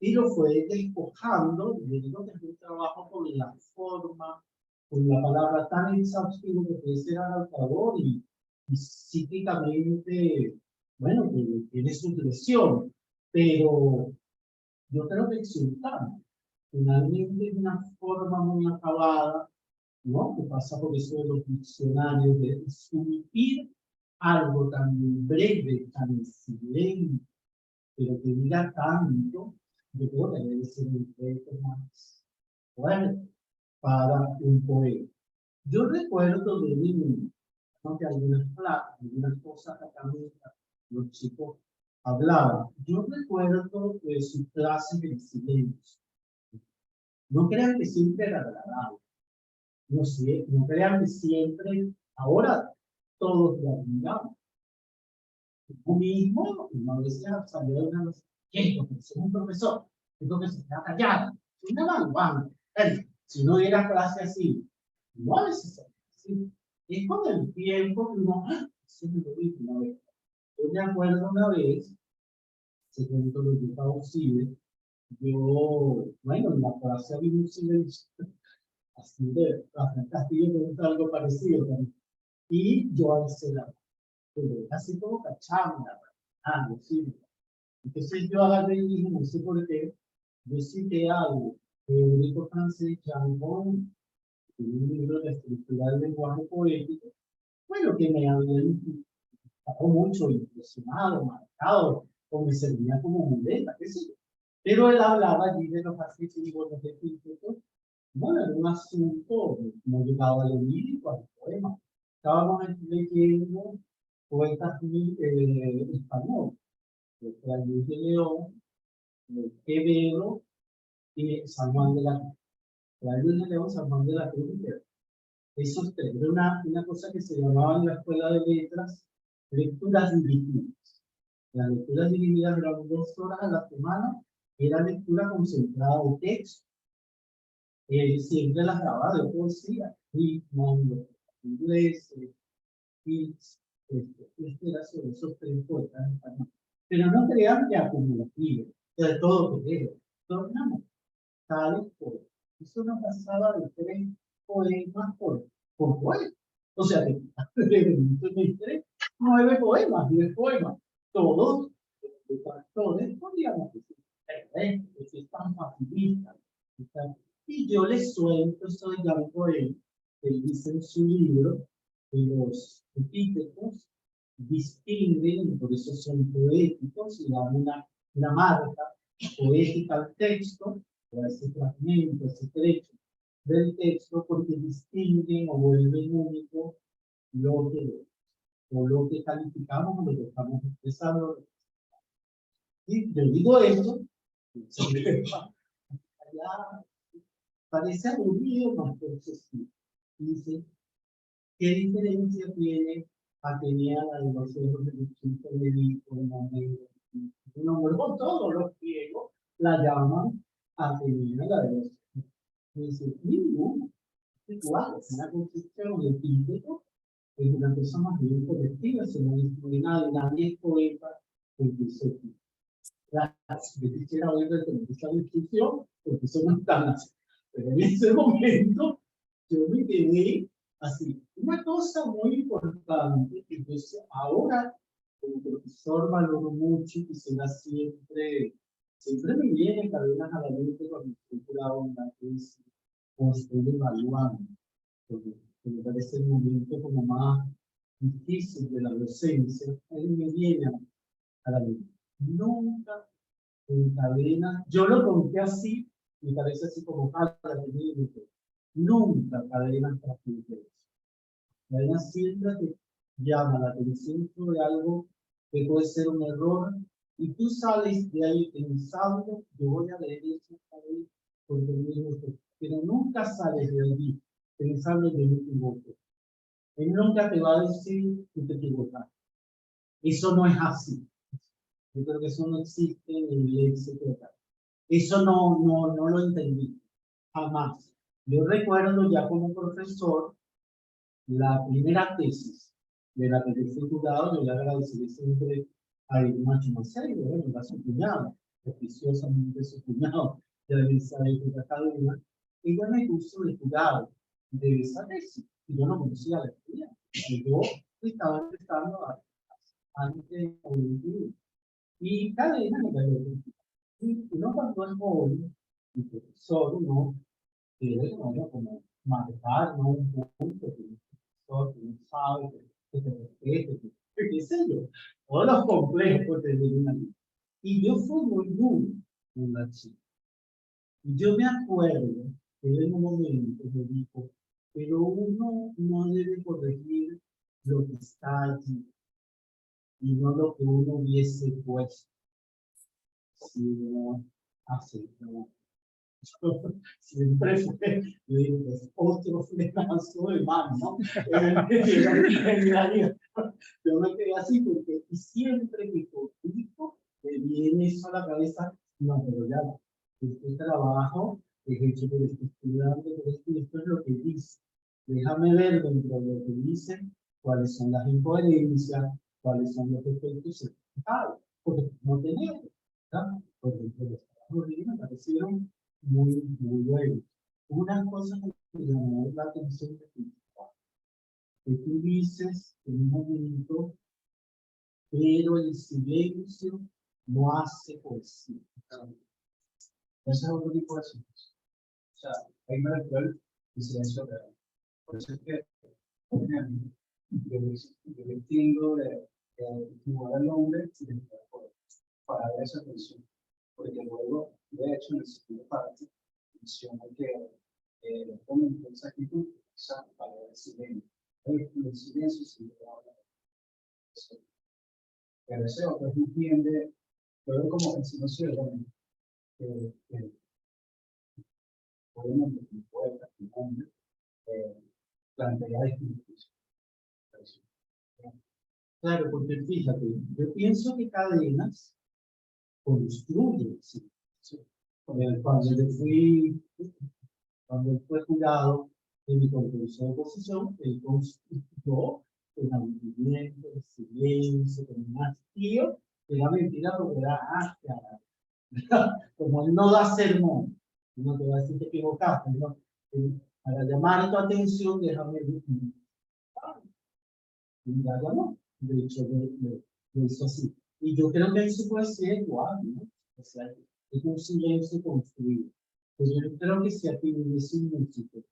y lo fue despojando, yo digo que es un trabajo con la forma, con la palabra tan exhaustivo que puede ser adaptador y psíquicamente, bueno, que tiene su lesión, pero yo creo que exultante. Finalmente es una forma muy acabada, ¿no? Que pasa por eso de los diccionarios, de esculpir algo tan breve, tan silente, pero que diga tanto, yo creo que debe ser un reto más fuerte para un poeta. Yo recuerdo de niño, que algunas cosas acá los chicos hablaban. Yo recuerdo de sus clases de silencio. No crean que siempre era agradable. No sé, no crean que siempre, ahora todos lo admiramos. Tú mismo, una vez salió de una vez, ¿qué? Porque soy un profesor, tengo que se está callado. Una vanguardia. Si no diera clase así, no es así. Es con el tiempo que uno, eso me lo dije una vez. Yo me acuerdo una vez, se cuento lo que estaba posible, yo, bueno, en la clase había un silencio, así de, Rafael Castillo pregunta algo parecido también. Y yo alcé la mano, pero así como cachamba, sí. Entonces yo agarré y dije, no sé por qué, yo cité algo de Eurico Francés Chambon, en un libro de estructura del lenguaje poético, bueno, que me había estado mucho impresionado, marcado, o me servía como muleta, qué sé yo. Pero él hablaba allí de los artículos de epítetos. Bueno, era un asunto, no llegaba a lo lírico, al poema. Estábamos leyendo poetas españoles, Fray Luis de León, Quevedo y San Juan de la Cruz. Fray Luis de León, San Juan de la Cruz y Quevedo. Esos tres. Era una cosa que se llamaba en la escuela de letras lecturas divididas. Las lecturas divididas eran 2 horas a la semana, era lectura concentrada de texto. Siempre las grababa de poesía, Whitman, inglés, Keats, era sobre esos 3 poetas españoles. Pero no crean que acumulativo, de todo querido. Tornamos tales poetas. Eso nos pasaba de 3 poemas por poeta. O sea, de 3, 9 poemas, 10 poemas. Todos, detractores, podríamos decir, que es tan facilista. Y yo les suelto eso de Jan Poel, que dice en su libro que los epítetos distinguen, por eso son poéticos, y dan una marca poética al texto, o a ese fragmento, ese trecho del texto, porque distinguen o vuelven único lo que calificamos o lo que estamos expresando, Y yo digo esto, allá parece aburrido, más por eso sí. Dice, ¿qué diferencia tiene Atenea la de los ojos del Cristo de Edipo, en Homero? Luego todos los griegos la llaman Atenea la de los ojos. Dice, ninguno, igual, es una construcción de epíteto, es una cosa más bien colectiva, se no incluye nada, nadie es poeta, incluso yo quisiera oír de esta discusión, porque eso no está así. Pero en ese momento, yo me quedé así. Una cosa muy importante, que entonces ahora, como profesor, valoro mucho y quisiera siempre me viene cadenas a la mente cuando estoy curado en la tesis, o estoy evaluando, porque me parece el momento como más difícil de la docencia, ahí me viene a la mente. Nunca encadena, yo lo conté así, me parece así como nunca cadenas para criterios. Cadenas siempre te llama la atención sobre algo que puede ser un error y tú sales de ahí pensando, yo voy a leer eso porque pero nunca sales de allí pensando que me equivoco. Él nunca te va a decir que te equivocas. Eso no es así. Yo creo que eso no existe en el léxico. Eso no lo entendí, jamás. Yo recuerdo ya como profesor, la primera tesis de la que fui jurado, yo le agradecí siempre a Ignacio Macedo, bueno, era su cuñado, oficiosamente su cuñado de esa época académica, ella me puso de jurado de esa tesis, y yo no conocía la estudiante, y yo estaba empezando antes de 21. Y cadena me cayó. Y uno cuando es joven, y profesor, uno quiere como marcar, ¿no? Un punto que el profesor que no sabe, que te respete, que qué sé yo. Todos los complejos que tienen ahí. Y yo fui muy duro con la chica. Y yo me acuerdo que en un momento me dijo, pero uno no debe corregir lo que está allí y no lo que uno hubiese puesto. Si uno hace, ¿no? Siempre fue, yo digo, es otro frenazo de mano, ¿no? Yo me quedé así porque y siempre que corrijo, me viene eso a la cabeza, no, pero ya, este trabajo es hecho por este estudiante, esto es lo que dice. Déjame ver dentro de lo que dice cuáles son las incoherencias, cuáles son los efectos secundarios, porque no tenemos, ¿verdad? Porque los trabajos de me parecieron muy buenos. Una cosa que me llamó la atención de ti, que tú dices en un momento, pero el silencio no hace poesía. Ese es otro tipo de silencio. O sea, ahí me refiero el silencio real. Por eso es que yo distingo de igual al hombre y de para ver esa tensión. Porque luego, de hecho, en el segundo parte, menciona que los hombres esa actitud usan para el silencio. El silencio se le habla. Pero ese otro entiende, lo veo como el silencio del hombre. Obviamente, como poeta, como hombre, plantea distintos. Claro, porque fíjate, yo pienso que cadenas construyen, sí. Cuando él fue jurado en mi concurso de oposición, él construyó el aburrimiento, el silencio, con un hastío, que era mentira porque era como él no da sermón, no te va a decir que te equivocaste, ¿no? Para llamar tu atención, déjame ya no. De hecho, lo hizo así. Y yo creo que eso puede ser igual, ¿no? O sea, es un silencio construido. Pero yo creo que si a ti me dice un músico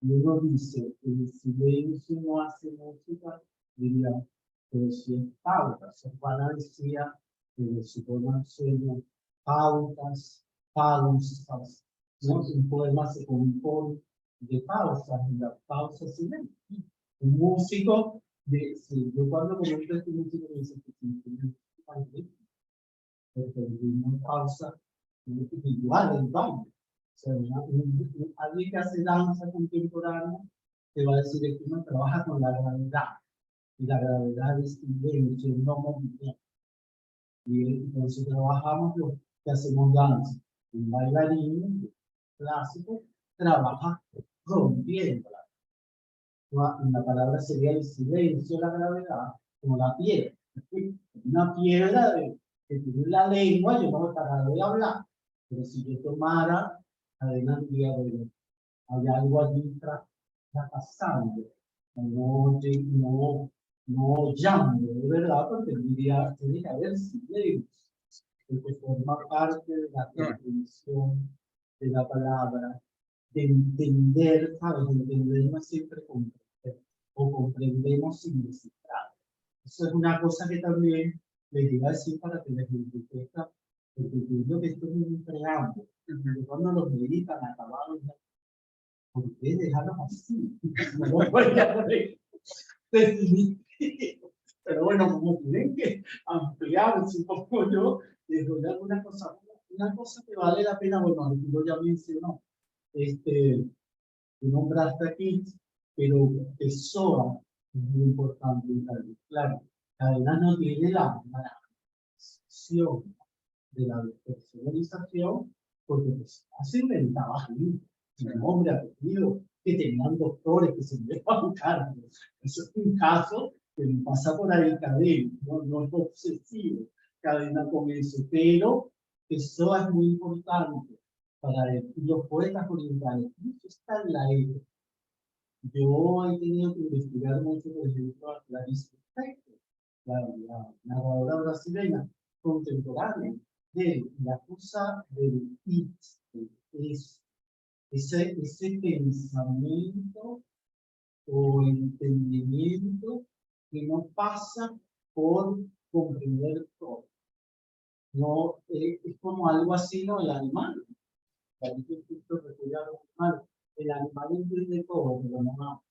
y uno dice que el silencio no hace música, diría, pero si es pauta. Juana decía que su poema se llama pautas, pausas, ¿no? Un poema se compone de pausas y las pausas silencio. Un músico, yo cuando comento este músico me dice que porque tuvimos pausa individual del baile. O sea, alguien que hace danza contemporánea te va a decir que uno trabaja con la gravedad, y la gravedad es silencio, no movimiento. Y entonces trabajamos lo que hacemos danza. Un bailarín clásico trabaja rompiendo. Una palabra sería el silencio, la gravedad, como la piedra. Una piedra que tiene la lengua, yo no me pararé de hablar. Pero si yo tomara, además diría, bueno, hay algo allí está pasando. No llamo, de verdad, porque diría, tiene que haber silencio, porque forma parte de la comprensión de la palabra, de entender, ¿sabes? Entendemos siempre comprender, o comprendemos sin descifrar. Eso es una cosa que también les iba a decir para que les entienda, porque entiendo que esto es un preámbulo. Cuando los meditan acabaron, ¿por qué dejarlos así? No voy a definir. Pero bueno, como tienen que ampliarse un poco, yo les doy alguna cosa. Una cosa que vale la pena, bueno, yo ya mencionó, nombraste aquí, pero Pessoa es muy importante. Claro, Cadena no tiene la acción de la personalización, porque pues, se inventaba un nombre, apellido, que tenían doctores que se llevaban cargos. Eso es un caso que me pasa por ahí Cadena, no es obsesivo Cadena con eso, pero eso es muy importante para los poetas orientales. Eso está en la época. Yo he tenido que investigar mucho, por ejemplo, a Clarice Lispector, la narradora brasileña contemporánea, de la cosa del it, ese pensamiento o entendimiento que no pasa por comprender todo. No, es como algo así, ¿no? El animal. El animal entiende todo, pero no,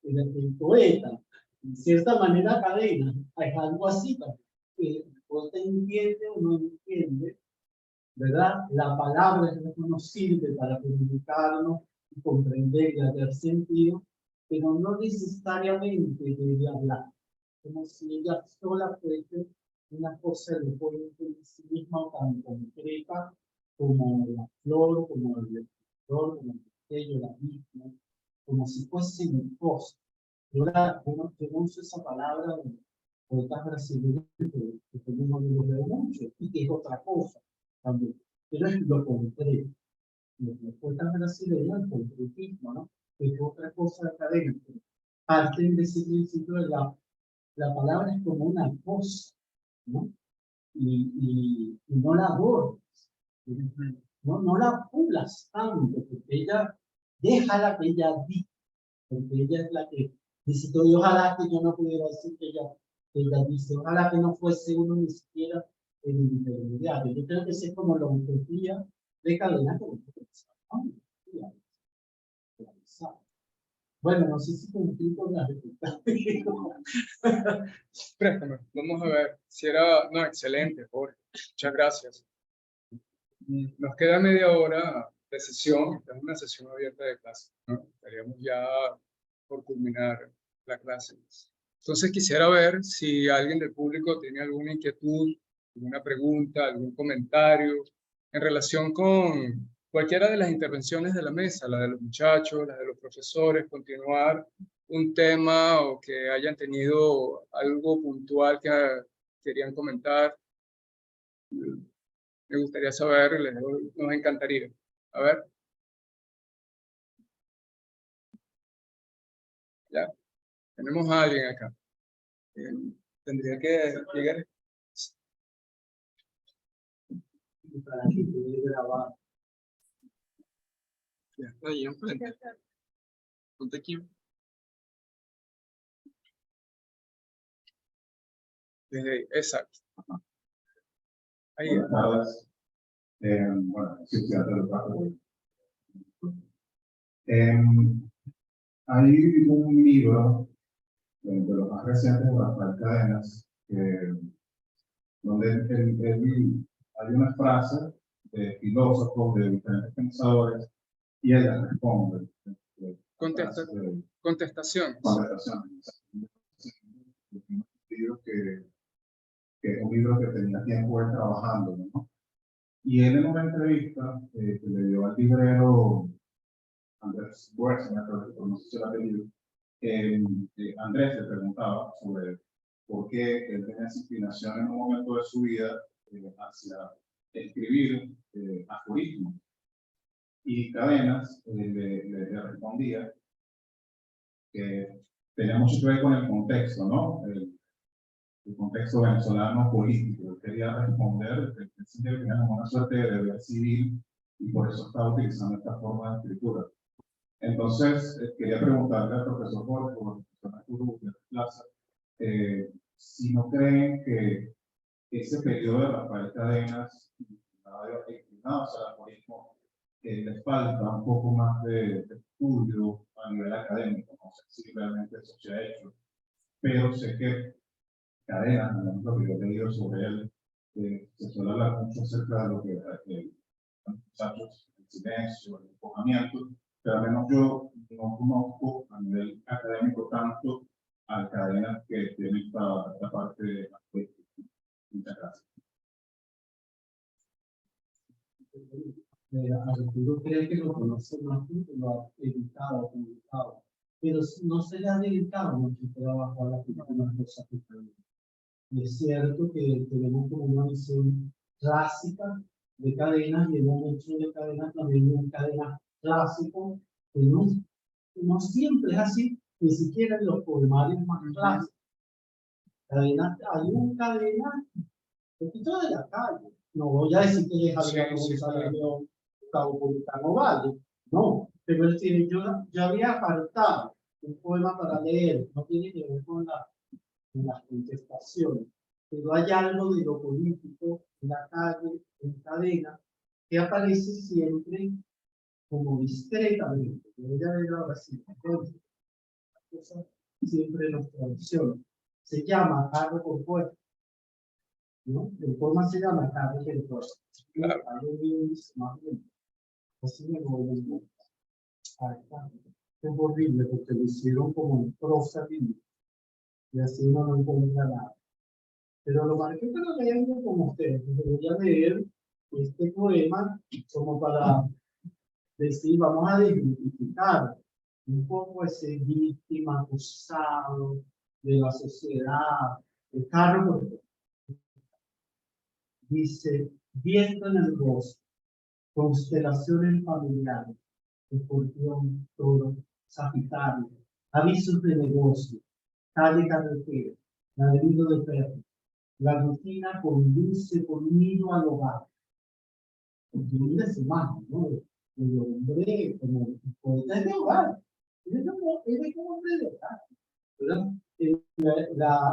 el poeta, en cierta manera Cadena, es algo así también, que el poeta entiende o no entiende, ¿verdad? La palabra es lo que nos sirve para comunicarnos y comprender y hacer sentido, pero no necesariamente debe hablar, como si ella sola fuese una cosa de sí misma o tan concreta como la flor, como el flor, como el destello, la misma, como si fuesen cosas. Yo uso esa palabra de poetas brasileños que tenemos lo veo mucho y que es otra cosa también, pero es lo concreto. Los poetas brasileños, el concretismo, ¿no? Que es otra cosa académica. Parten de ese principio de la palabra es como una cosa, ¿no? Y no la abordas, no la pulas tanto, porque ella, déjala que ella diga, porque ella es la que dice todo, y ojalá que yo no pudiera decir que ella dice, ojalá que no fuese uno ni siquiera el intermediario. Yo creo que ese es como la utopía de Cadena, como bueno, no sé si cumplí con la respuesta. Préstame, vamos a ver si era... No, excelente, Jorge. Muchas gracias. Nos queda media hora de sesión. Esta es una sesión abierta de clase, ¿no? Estaríamos ya por culminar la clase. Entonces quisiera ver si alguien del público tiene alguna inquietud, alguna pregunta, algún comentario en relación con cualquiera de las intervenciones de la mesa, la de los muchachos, la de los profesores, continuar un tema o que hayan tenido algo puntual que querían comentar. Me gustaría saber, nos encantaría. A ver. Ya, tenemos a alguien acá. Tendría que llegar. Para que pueda grabar. Ya está ahí enfrente. Ponte aquí. Desde ahí, exacto. Ahí. Buenas tardes. Bueno, sí, estudiante de los hay un libro de los más recientes de Rafael Cadenas que donde hay una frase de filósofos, de diferentes pensadores, y ella responde. Contestaciones. Contestaciones. Un libro que es un libro que tenía tiempo de trabajando, ¿no? Y él en una entrevista que le dio al librero Andrés Buersma, creo que pronunció el apellido, Andrés le preguntaba sobre por qué él tenía esa inclinación en un momento de su vida hacia escribir aforismos. Y Cadenas le respondía que tenía mucho que ver con el contexto, ¿no? El contexto venezolano político. Él quería responder, él sentía que tenía una suerte de deber civil y por eso estaba utilizando esta forma de escritura. Entonces, quería preguntarle al profesor Jorge, o al profesor Arturo de Plaza, si no creen que ese periodo de Rafael Cadenas, inclinado hacia el aforismo, les falta un poco más de estudio a nivel académico. No sé si realmente eso se ha hecho, pero sé que Cadenas, lo que yo he leído sobre él, se suele hablar mucho acerca de lo que los muchachos, el silencio, el enfocamiento, pero al menos yo no conozco a nivel académico tanto a Cadenas que tiene esta parte artística. Muchas gracias. Arturo cree que lo conoce más que lo ha editado, publicado, pero no se le ha dedicado mucho trabajo a las últimas cosas que están. Es cierto que tenemos como una visión clásica de Cadenas, y en un hecho de Cadenas también un Cadenas clásico, que no siempre es así, ni siquiera en los poemarios más clásicos. Cadenas, hay un Cadenas, un poquito de la calle. No voy a decir que es Adriano González León, Caupolicano Valle, no, pero él tiene, yo había apartado un poema para leer, no tiene que ver con las contestaciones, pero hay algo de lo político en la calle, en Cadena, que aparece siempre como discretamente. Yo voy a ver ahora sí, entonces, siempre nos traducciona. Se llama carro compuesto, ¿no? El poema se llama carro compuesto. Claro. Hay un índice más bien. Así me voy a ver. Ahí está. Es horrible porque lo hicieron como en prosa y así uno no encuentra nada. Pero lo marqué para leerlo con ustedes. Voy a leer este poema como para decir, vamos a identificar un poco ese víctima acusado de la sociedad. El carro, dice, viento en el bosque, constelaciones familiares, escorpión, toro, sagitario, avisos de negocio, calle carretera, ladrido de perro. La rutina conduce conmigo al hogar. Porque es humano, ¿no? El hombre como poeta de hogar. Él es como hombre de hogar, ¿verdad?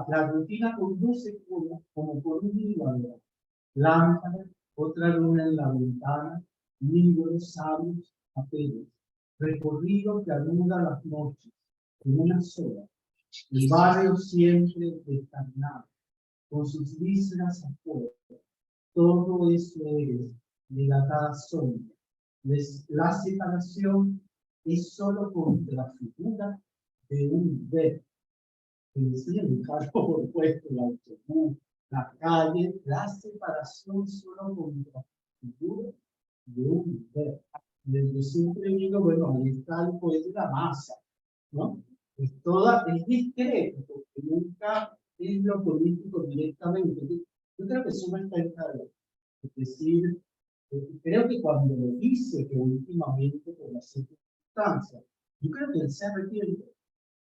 La rutina conduce como por un hilo al hogar. Lámpara, otra luna en la ventana, libros sabios, apenas. Recorrido que anuda las noches, en una sola. El barrio siempre descarnado, con sus vísceras afuera. Todo eso eres, dilatada sombra. La separación es solo contra la figura de un ver. El carro opuesto, el autobús, la calle, la separación solo contra la figura de un ver. Yo siempre digo, bueno, ahí está el poeta de la masa, ¿no? Es discreto, porque nunca es lo político directamente. Yo creo que eso no está en Cadenas. Es decir, creo que cuando lo dice que últimamente por las circunstancias, yo creo que él se arrepiente.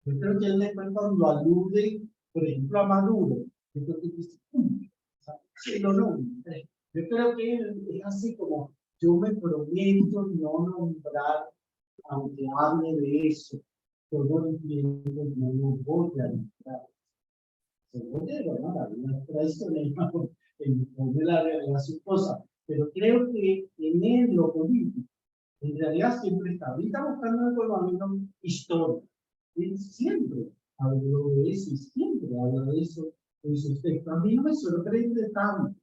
Yo creo que él después cuando alude, por ejemplo, a Maduro, yo creo que dice, lo nombre. Yo creo que él es así como, yo me prometo no nombrar, aunque hable de eso, todo el tiempo no lo voy a nombrar. Seguro, ¿no? La vida traicionera pone la su cosa, pero creo que en él lo político, en realidad siempre está. Ahorita buscando el pueblo historia. Él siempre habló de eso y siempre habla de eso en sus textos. A mí no me sorprende tanto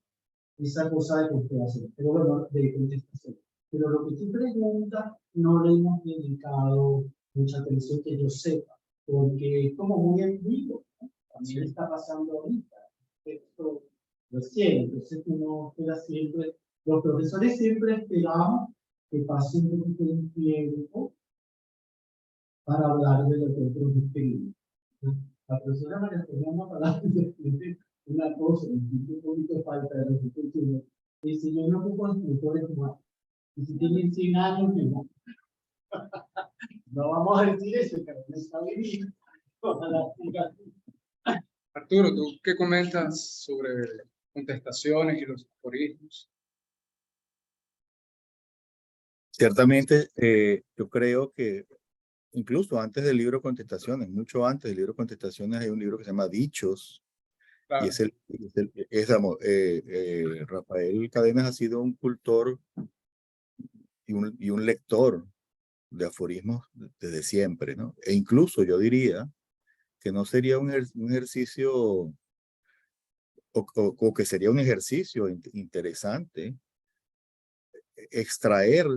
esa cosa de contestación, pero bueno, de contestación. Pero lo que tú preguntas no le hemos dedicado mucha atención que yo sepa, porque es como muy antiguo, ¿no? También está pasando ahorita. Esto recién, entonces uno queda siempre, los profesores siempre esperamos que pase un poquito de tiempo para hablar de lo que otros escriben. La profesora María Fernanda Palacio escribe una cosa, un poquito falta de respeto. Y si yo no ocupo escritores humanos, y si tienen 100 años, no. No vamos a decir eso, pero no está bien. Ojalá siga. Arturo, ¿tú qué comentas sobre contestaciones y los aforismos? Ciertamente, yo creo que incluso antes del libro Contestaciones, mucho antes del libro Contestaciones, hay un libro que se llama Dichos, Claro. Rafael Cadenas ha sido un cultor y un lector de aforismos desde siempre, ¿no? E incluso yo diría que no sería un ejercicio, o que sería un ejercicio interesante extraer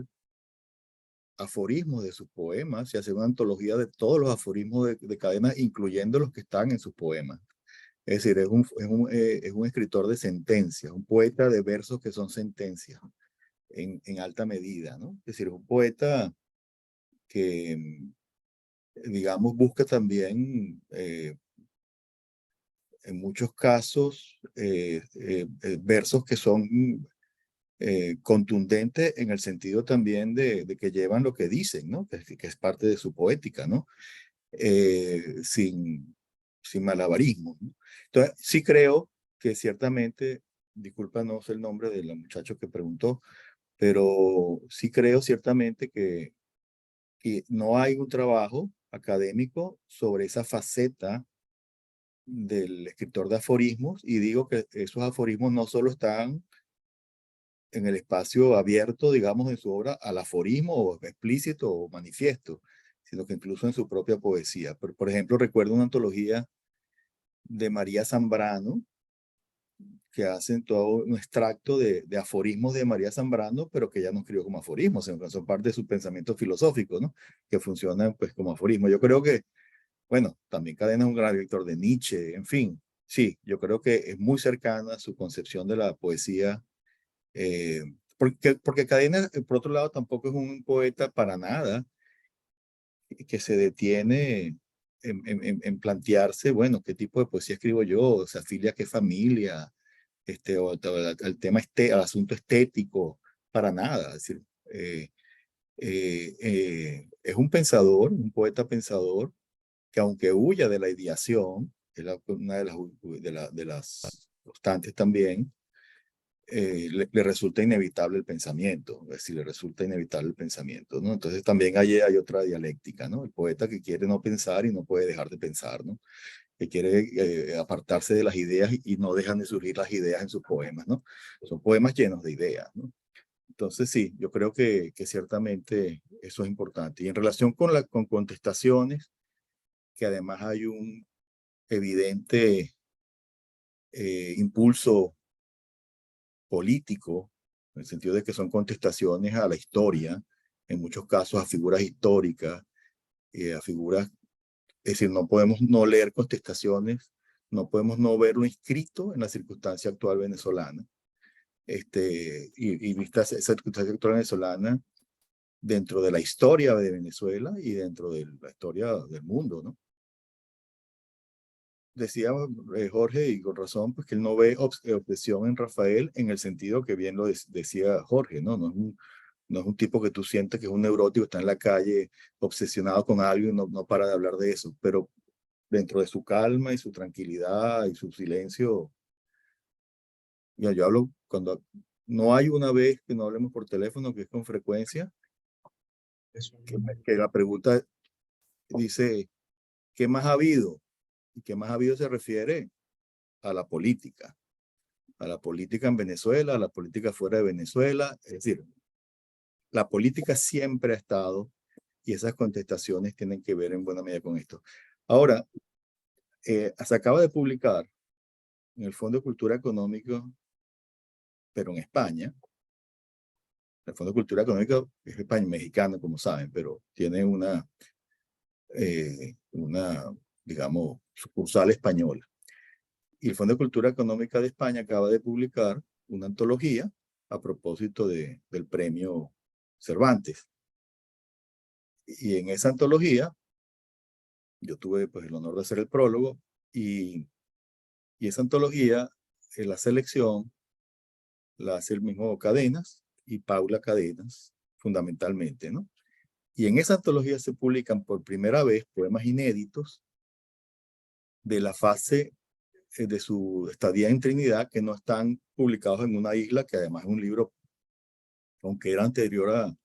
aforismos de sus poemas y hacer una antología de todos los aforismos de Cadenas, incluyendo los que están en sus poemas. Es decir, es un escritor de sentencias, un poeta de versos que son sentencias en alta medida, ¿no? Es decir, es un poeta que, digamos, busca también, en muchos casos, versos que son contundentes en el sentido también de que llevan lo que dicen, ¿no? Que es parte de su poética, ¿no? Sin malabarismo, ¿no? Entonces, sí creo que ciertamente, disculpa, no sé el nombre del muchacho que preguntó, pero sí creo ciertamente que no hay un trabajo académico sobre esa faceta del escritor de aforismos, y digo que esos aforismos no solo están en el espacio abierto, digamos, en su obra al aforismo o explícito o manifiesto, sino que incluso en su propia poesía. Por ejemplo, recuerdo una antología de María Zambrano, que hacen todo un extracto de aforismos de María Zambrano, pero que ya no escribió como aforismos, sino que son parte de su pensamiento filosófico, ¿no? Que funcionan pues como aforismo. Yo creo que, bueno, también Cadena es un gran lector de Nietzsche, en fin, sí, yo creo que es muy cercana a su concepción de la poesía, porque Cadena, por otro lado, tampoco es un poeta para nada que se detiene en plantearse, bueno, qué tipo de poesía escribo yo, se afilia a qué familia, o al tema, al asunto estético, para nada. Es decir, es un pensador, un poeta pensador, que aunque huya de la ideación, que es una de las constantes también, le resulta inevitable el pensamiento, es decir, le resulta inevitable el pensamiento, ¿no? Entonces también hay otra dialéctica, ¿no? El poeta que quiere no pensar y no puede dejar de pensar, ¿no? Que quiere apartarse de las ideas y no dejan de surgir las ideas en sus poemas, ¿no? Son poemas llenos de ideas, ¿no? Entonces sí, yo creo que ciertamente eso es importante. Y en relación con contestaciones, que además hay un evidente impulso político, en el sentido de que son contestaciones a la historia, en muchos casos a figuras históricas, a figuras, es decir, no podemos no leer contestaciones, no podemos no verlo inscrito en la circunstancia actual venezolana, y vista esa circunstancia actual venezolana dentro de la historia de Venezuela y dentro de la historia del mundo, ¿no? Decía Jorge, y con razón, pues que él no ve obsesión en Rafael en el sentido que bien lo decía Jorge, ¿no? No es un tipo que tú sientes que es un neurótico, está en la calle obsesionado con algo y no para de hablar de eso, pero dentro de su calma y su tranquilidad y su silencio, yo hablo cuando no hay una vez que no hablemos por teléfono, que es con frecuencia, que la pregunta dice, ¿qué más ha habido? ¿Y qué más ha habido se refiere a la política en Venezuela, a la política fuera de Venezuela? Es decir, la política siempre ha estado y esas contestaciones tienen que ver en buena medida con esto. Ahora, se acaba de publicar en el Fondo de Cultura Económica, pero en España. El Fondo de Cultura Económica es España, mexicano, como saben, pero tiene una, digamos, sucursal española. Y el Fondo de Cultura Económica de España acaba de publicar una antología a propósito del premio Cervantes. Y en esa antología, yo tuve pues, el honor de hacer el prólogo, y esa antología, en la selección, la hace el mismo Cadenas y Paula Cadenas, fundamentalmente, ¿no? Y en esa antología se publican por primera vez poemas inéditos de la fase de su estadía en Trinidad, que no están publicados en una isla, que además es un libro, aunque era anterior a,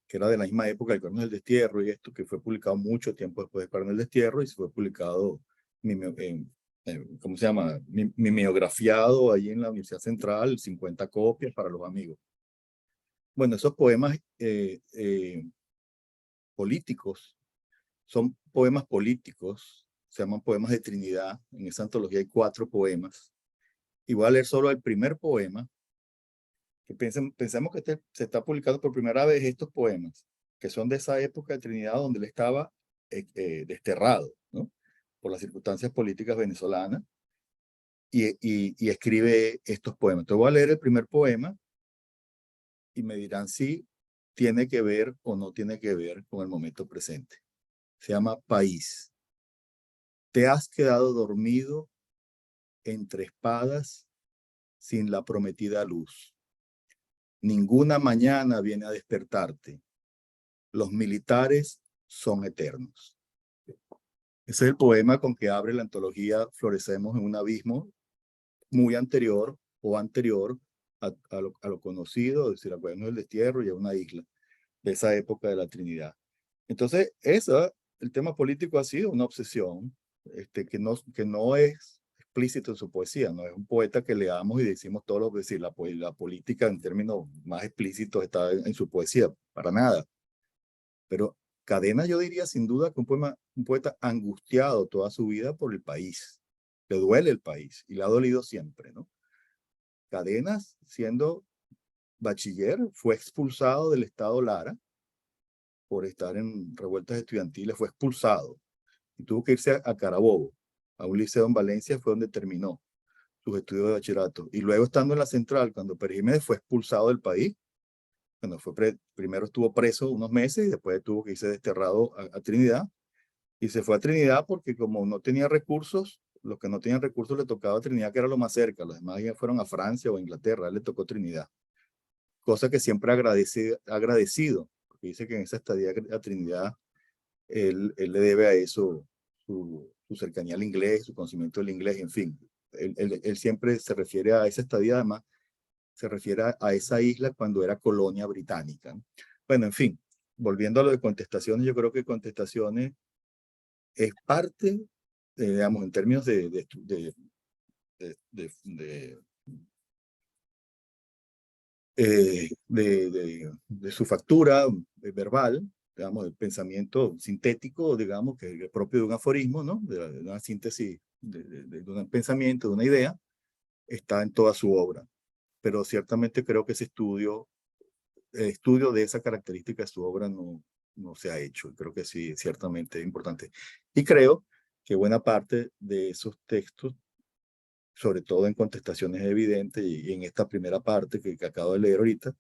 que era de la misma época del Cuaderno del Destierro y esto, que fue publicado mucho tiempo después del Cuaderno del Destierro y se fue publicado, ¿cómo se llama? Mimeografiado ahí en la Universidad Central, 50 copias para los amigos. Bueno, esos poemas políticos son poemas políticos, se llaman poemas de Trinidad. En esa antología hay 4 poemas. Y voy a leer solo el primer poema, que pensemos que se está publicando por primera vez estos poemas, que son de esa época de Trinidad donde él estaba desterrado, ¿no? Por las circunstancias políticas venezolanas, y escribe estos poemas. Entonces voy a leer el primer poema y me dirán si tiene que ver o no tiene que ver con el momento presente. Se llama País. Te has quedado dormido entre espadas sin la prometida luz. Ninguna mañana viene a despertarte. Los militares son eternos. Ese es el poema con que abre la antología Florecemos en un abismo, muy anterior a lo conocido, es decir, a Cuaderno del Destierro y a una isla de esa época de la Trinidad. Entonces, el tema político ha sido una obsesión que no es explícito en su poesía, no es un poeta que leamos y decimos todos los decir la política en términos más explícitos está en su poesía, para nada. Pero Cadenas yo diría sin duda que un poeta angustiado toda su vida por el país, le duele el país y le ha dolido siempre, ¿no? Cadenas, siendo bachiller, fue expulsado del estado Lara por estar en revueltas estudiantiles, fue expulsado y tuvo que irse a Carabobo, a un liceo en Valencia, fue donde terminó sus estudios de bachillerato. Y luego estando en la central, cuando Pérez Jiménez fue expulsado del país, cuando primero estuvo preso unos meses y después tuvo que irse desterrado a Trinidad, y se fue a Trinidad porque como no tenía recursos, los que no tenían recursos le tocaba a Trinidad, que era lo más cerca, los demás ya fueron a Francia o a Inglaterra, a él le tocó Trinidad. Cosa que siempre agradecido, porque dice que en esa estadía a Trinidad, él le debe a eso su cercanía al inglés, su conocimiento del inglés, en fin. Él siempre se refiere a esa estadía, además, se refiere a esa isla cuando era colonia británica. Bueno, en fin, volviendo a lo de Contestaciones, yo creo que Contestaciones es parte, digamos, en términos de su factura verbal, digamos, el pensamiento sintético, digamos, que es propio de un aforismo, ¿no? De una síntesis de un pensamiento, de una idea, está en toda su obra. Pero ciertamente creo que el estudio de esa característica de su obra no se ha hecho. Creo que sí, ciertamente es importante. Y creo que buena parte de esos textos, sobre todo en Contestaciones evidentes y en esta primera parte que acabo de leer ahorita,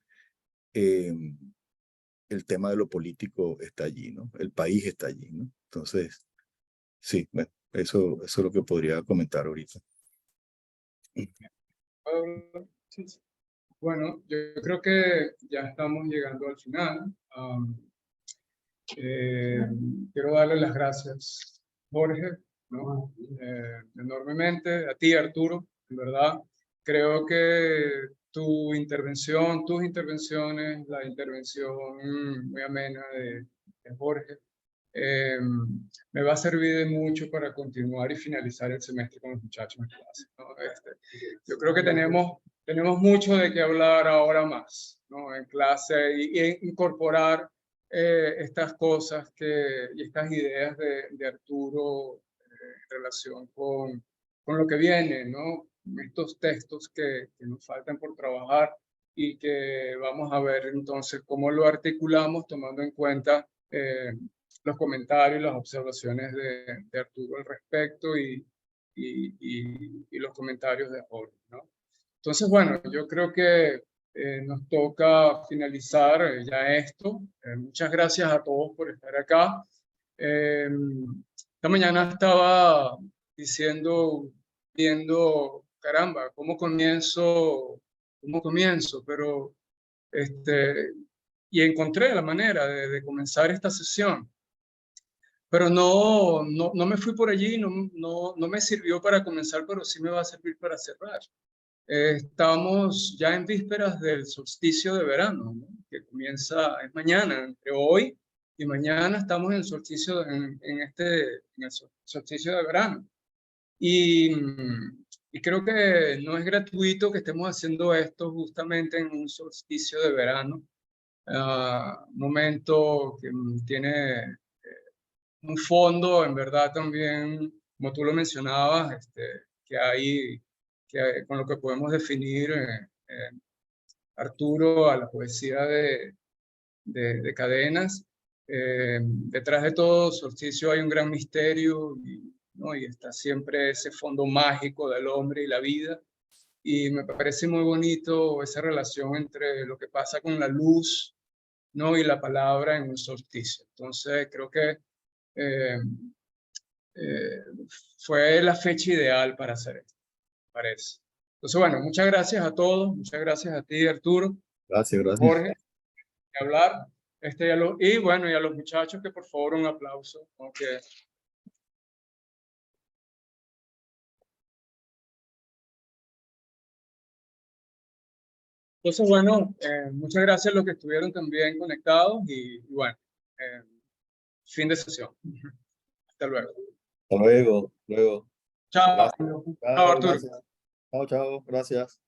el tema de lo político está allí, ¿no? El país está allí, ¿no? Entonces, sí, bueno, eso es lo que podría comentar ahorita. Sí, sí. Bueno, yo creo que ya estamos llegando al final. Quiero darle las gracias, Jorge, ¿no? Enormemente, a ti, Arturo, en verdad. Creo que tus intervenciones, la intervención muy amena de Jorge, me va a servir de mucho para continuar y finalizar el semestre con los muchachos en clase, ¿no? Yo creo que tenemos mucho de qué hablar ahora más, ¿no? En clase y incorporar estas cosas y estas ideas de Arturo en relación con lo que viene, ¿no? estos textos que nos faltan por trabajar y que vamos a ver entonces cómo lo articulamos tomando en cuenta los comentarios y las observaciones de Arturo al respecto y los comentarios de Jorge, ¿no? Entonces, bueno, yo creo que nos toca finalizar ya esto. Muchas gracias a todos por estar acá. Esta mañana estaba viendo, caramba, ¿cómo comienzo? Pero, y encontré la manera de comenzar esta sesión. Pero no me fui por allí, no me sirvió para comenzar, pero sí me va a servir para cerrar. Estamos ya en vísperas del solsticio de verano, ¿no? Que comienza, es mañana, entre hoy y mañana estamos en el solsticio, en el solsticio de verano. Y creo que no es gratuito que estemos haciendo esto justamente en un solsticio de verano, momento que tiene un fondo, en verdad también, como tú lo mencionabas, con lo que podemos definir Arturo a la poesía de Cadenas. Detrás de todo solsticio hay un gran misterio ¿no? Y está siempre ese fondo mágico del hombre y la vida. Y me parece muy bonito esa relación entre lo que pasa con la luz, ¿no? Y la palabra en un solsticio. Entonces creo que eh, eh, fue la fecha ideal para hacer esto, parece. Entonces, bueno, muchas gracias a todos, muchas gracias a ti, Arturo, Gracias, gracias. Jorge, por hablar. Y bueno, y a los muchachos que por favor un aplauso. Okay. Entonces, bueno, muchas gracias a los que estuvieron también conectados y bueno, fin de sesión. Hasta luego. Hasta luego, luego. Chao. Gracias. Chao, Arturo. Gracias. Chao, chao, gracias.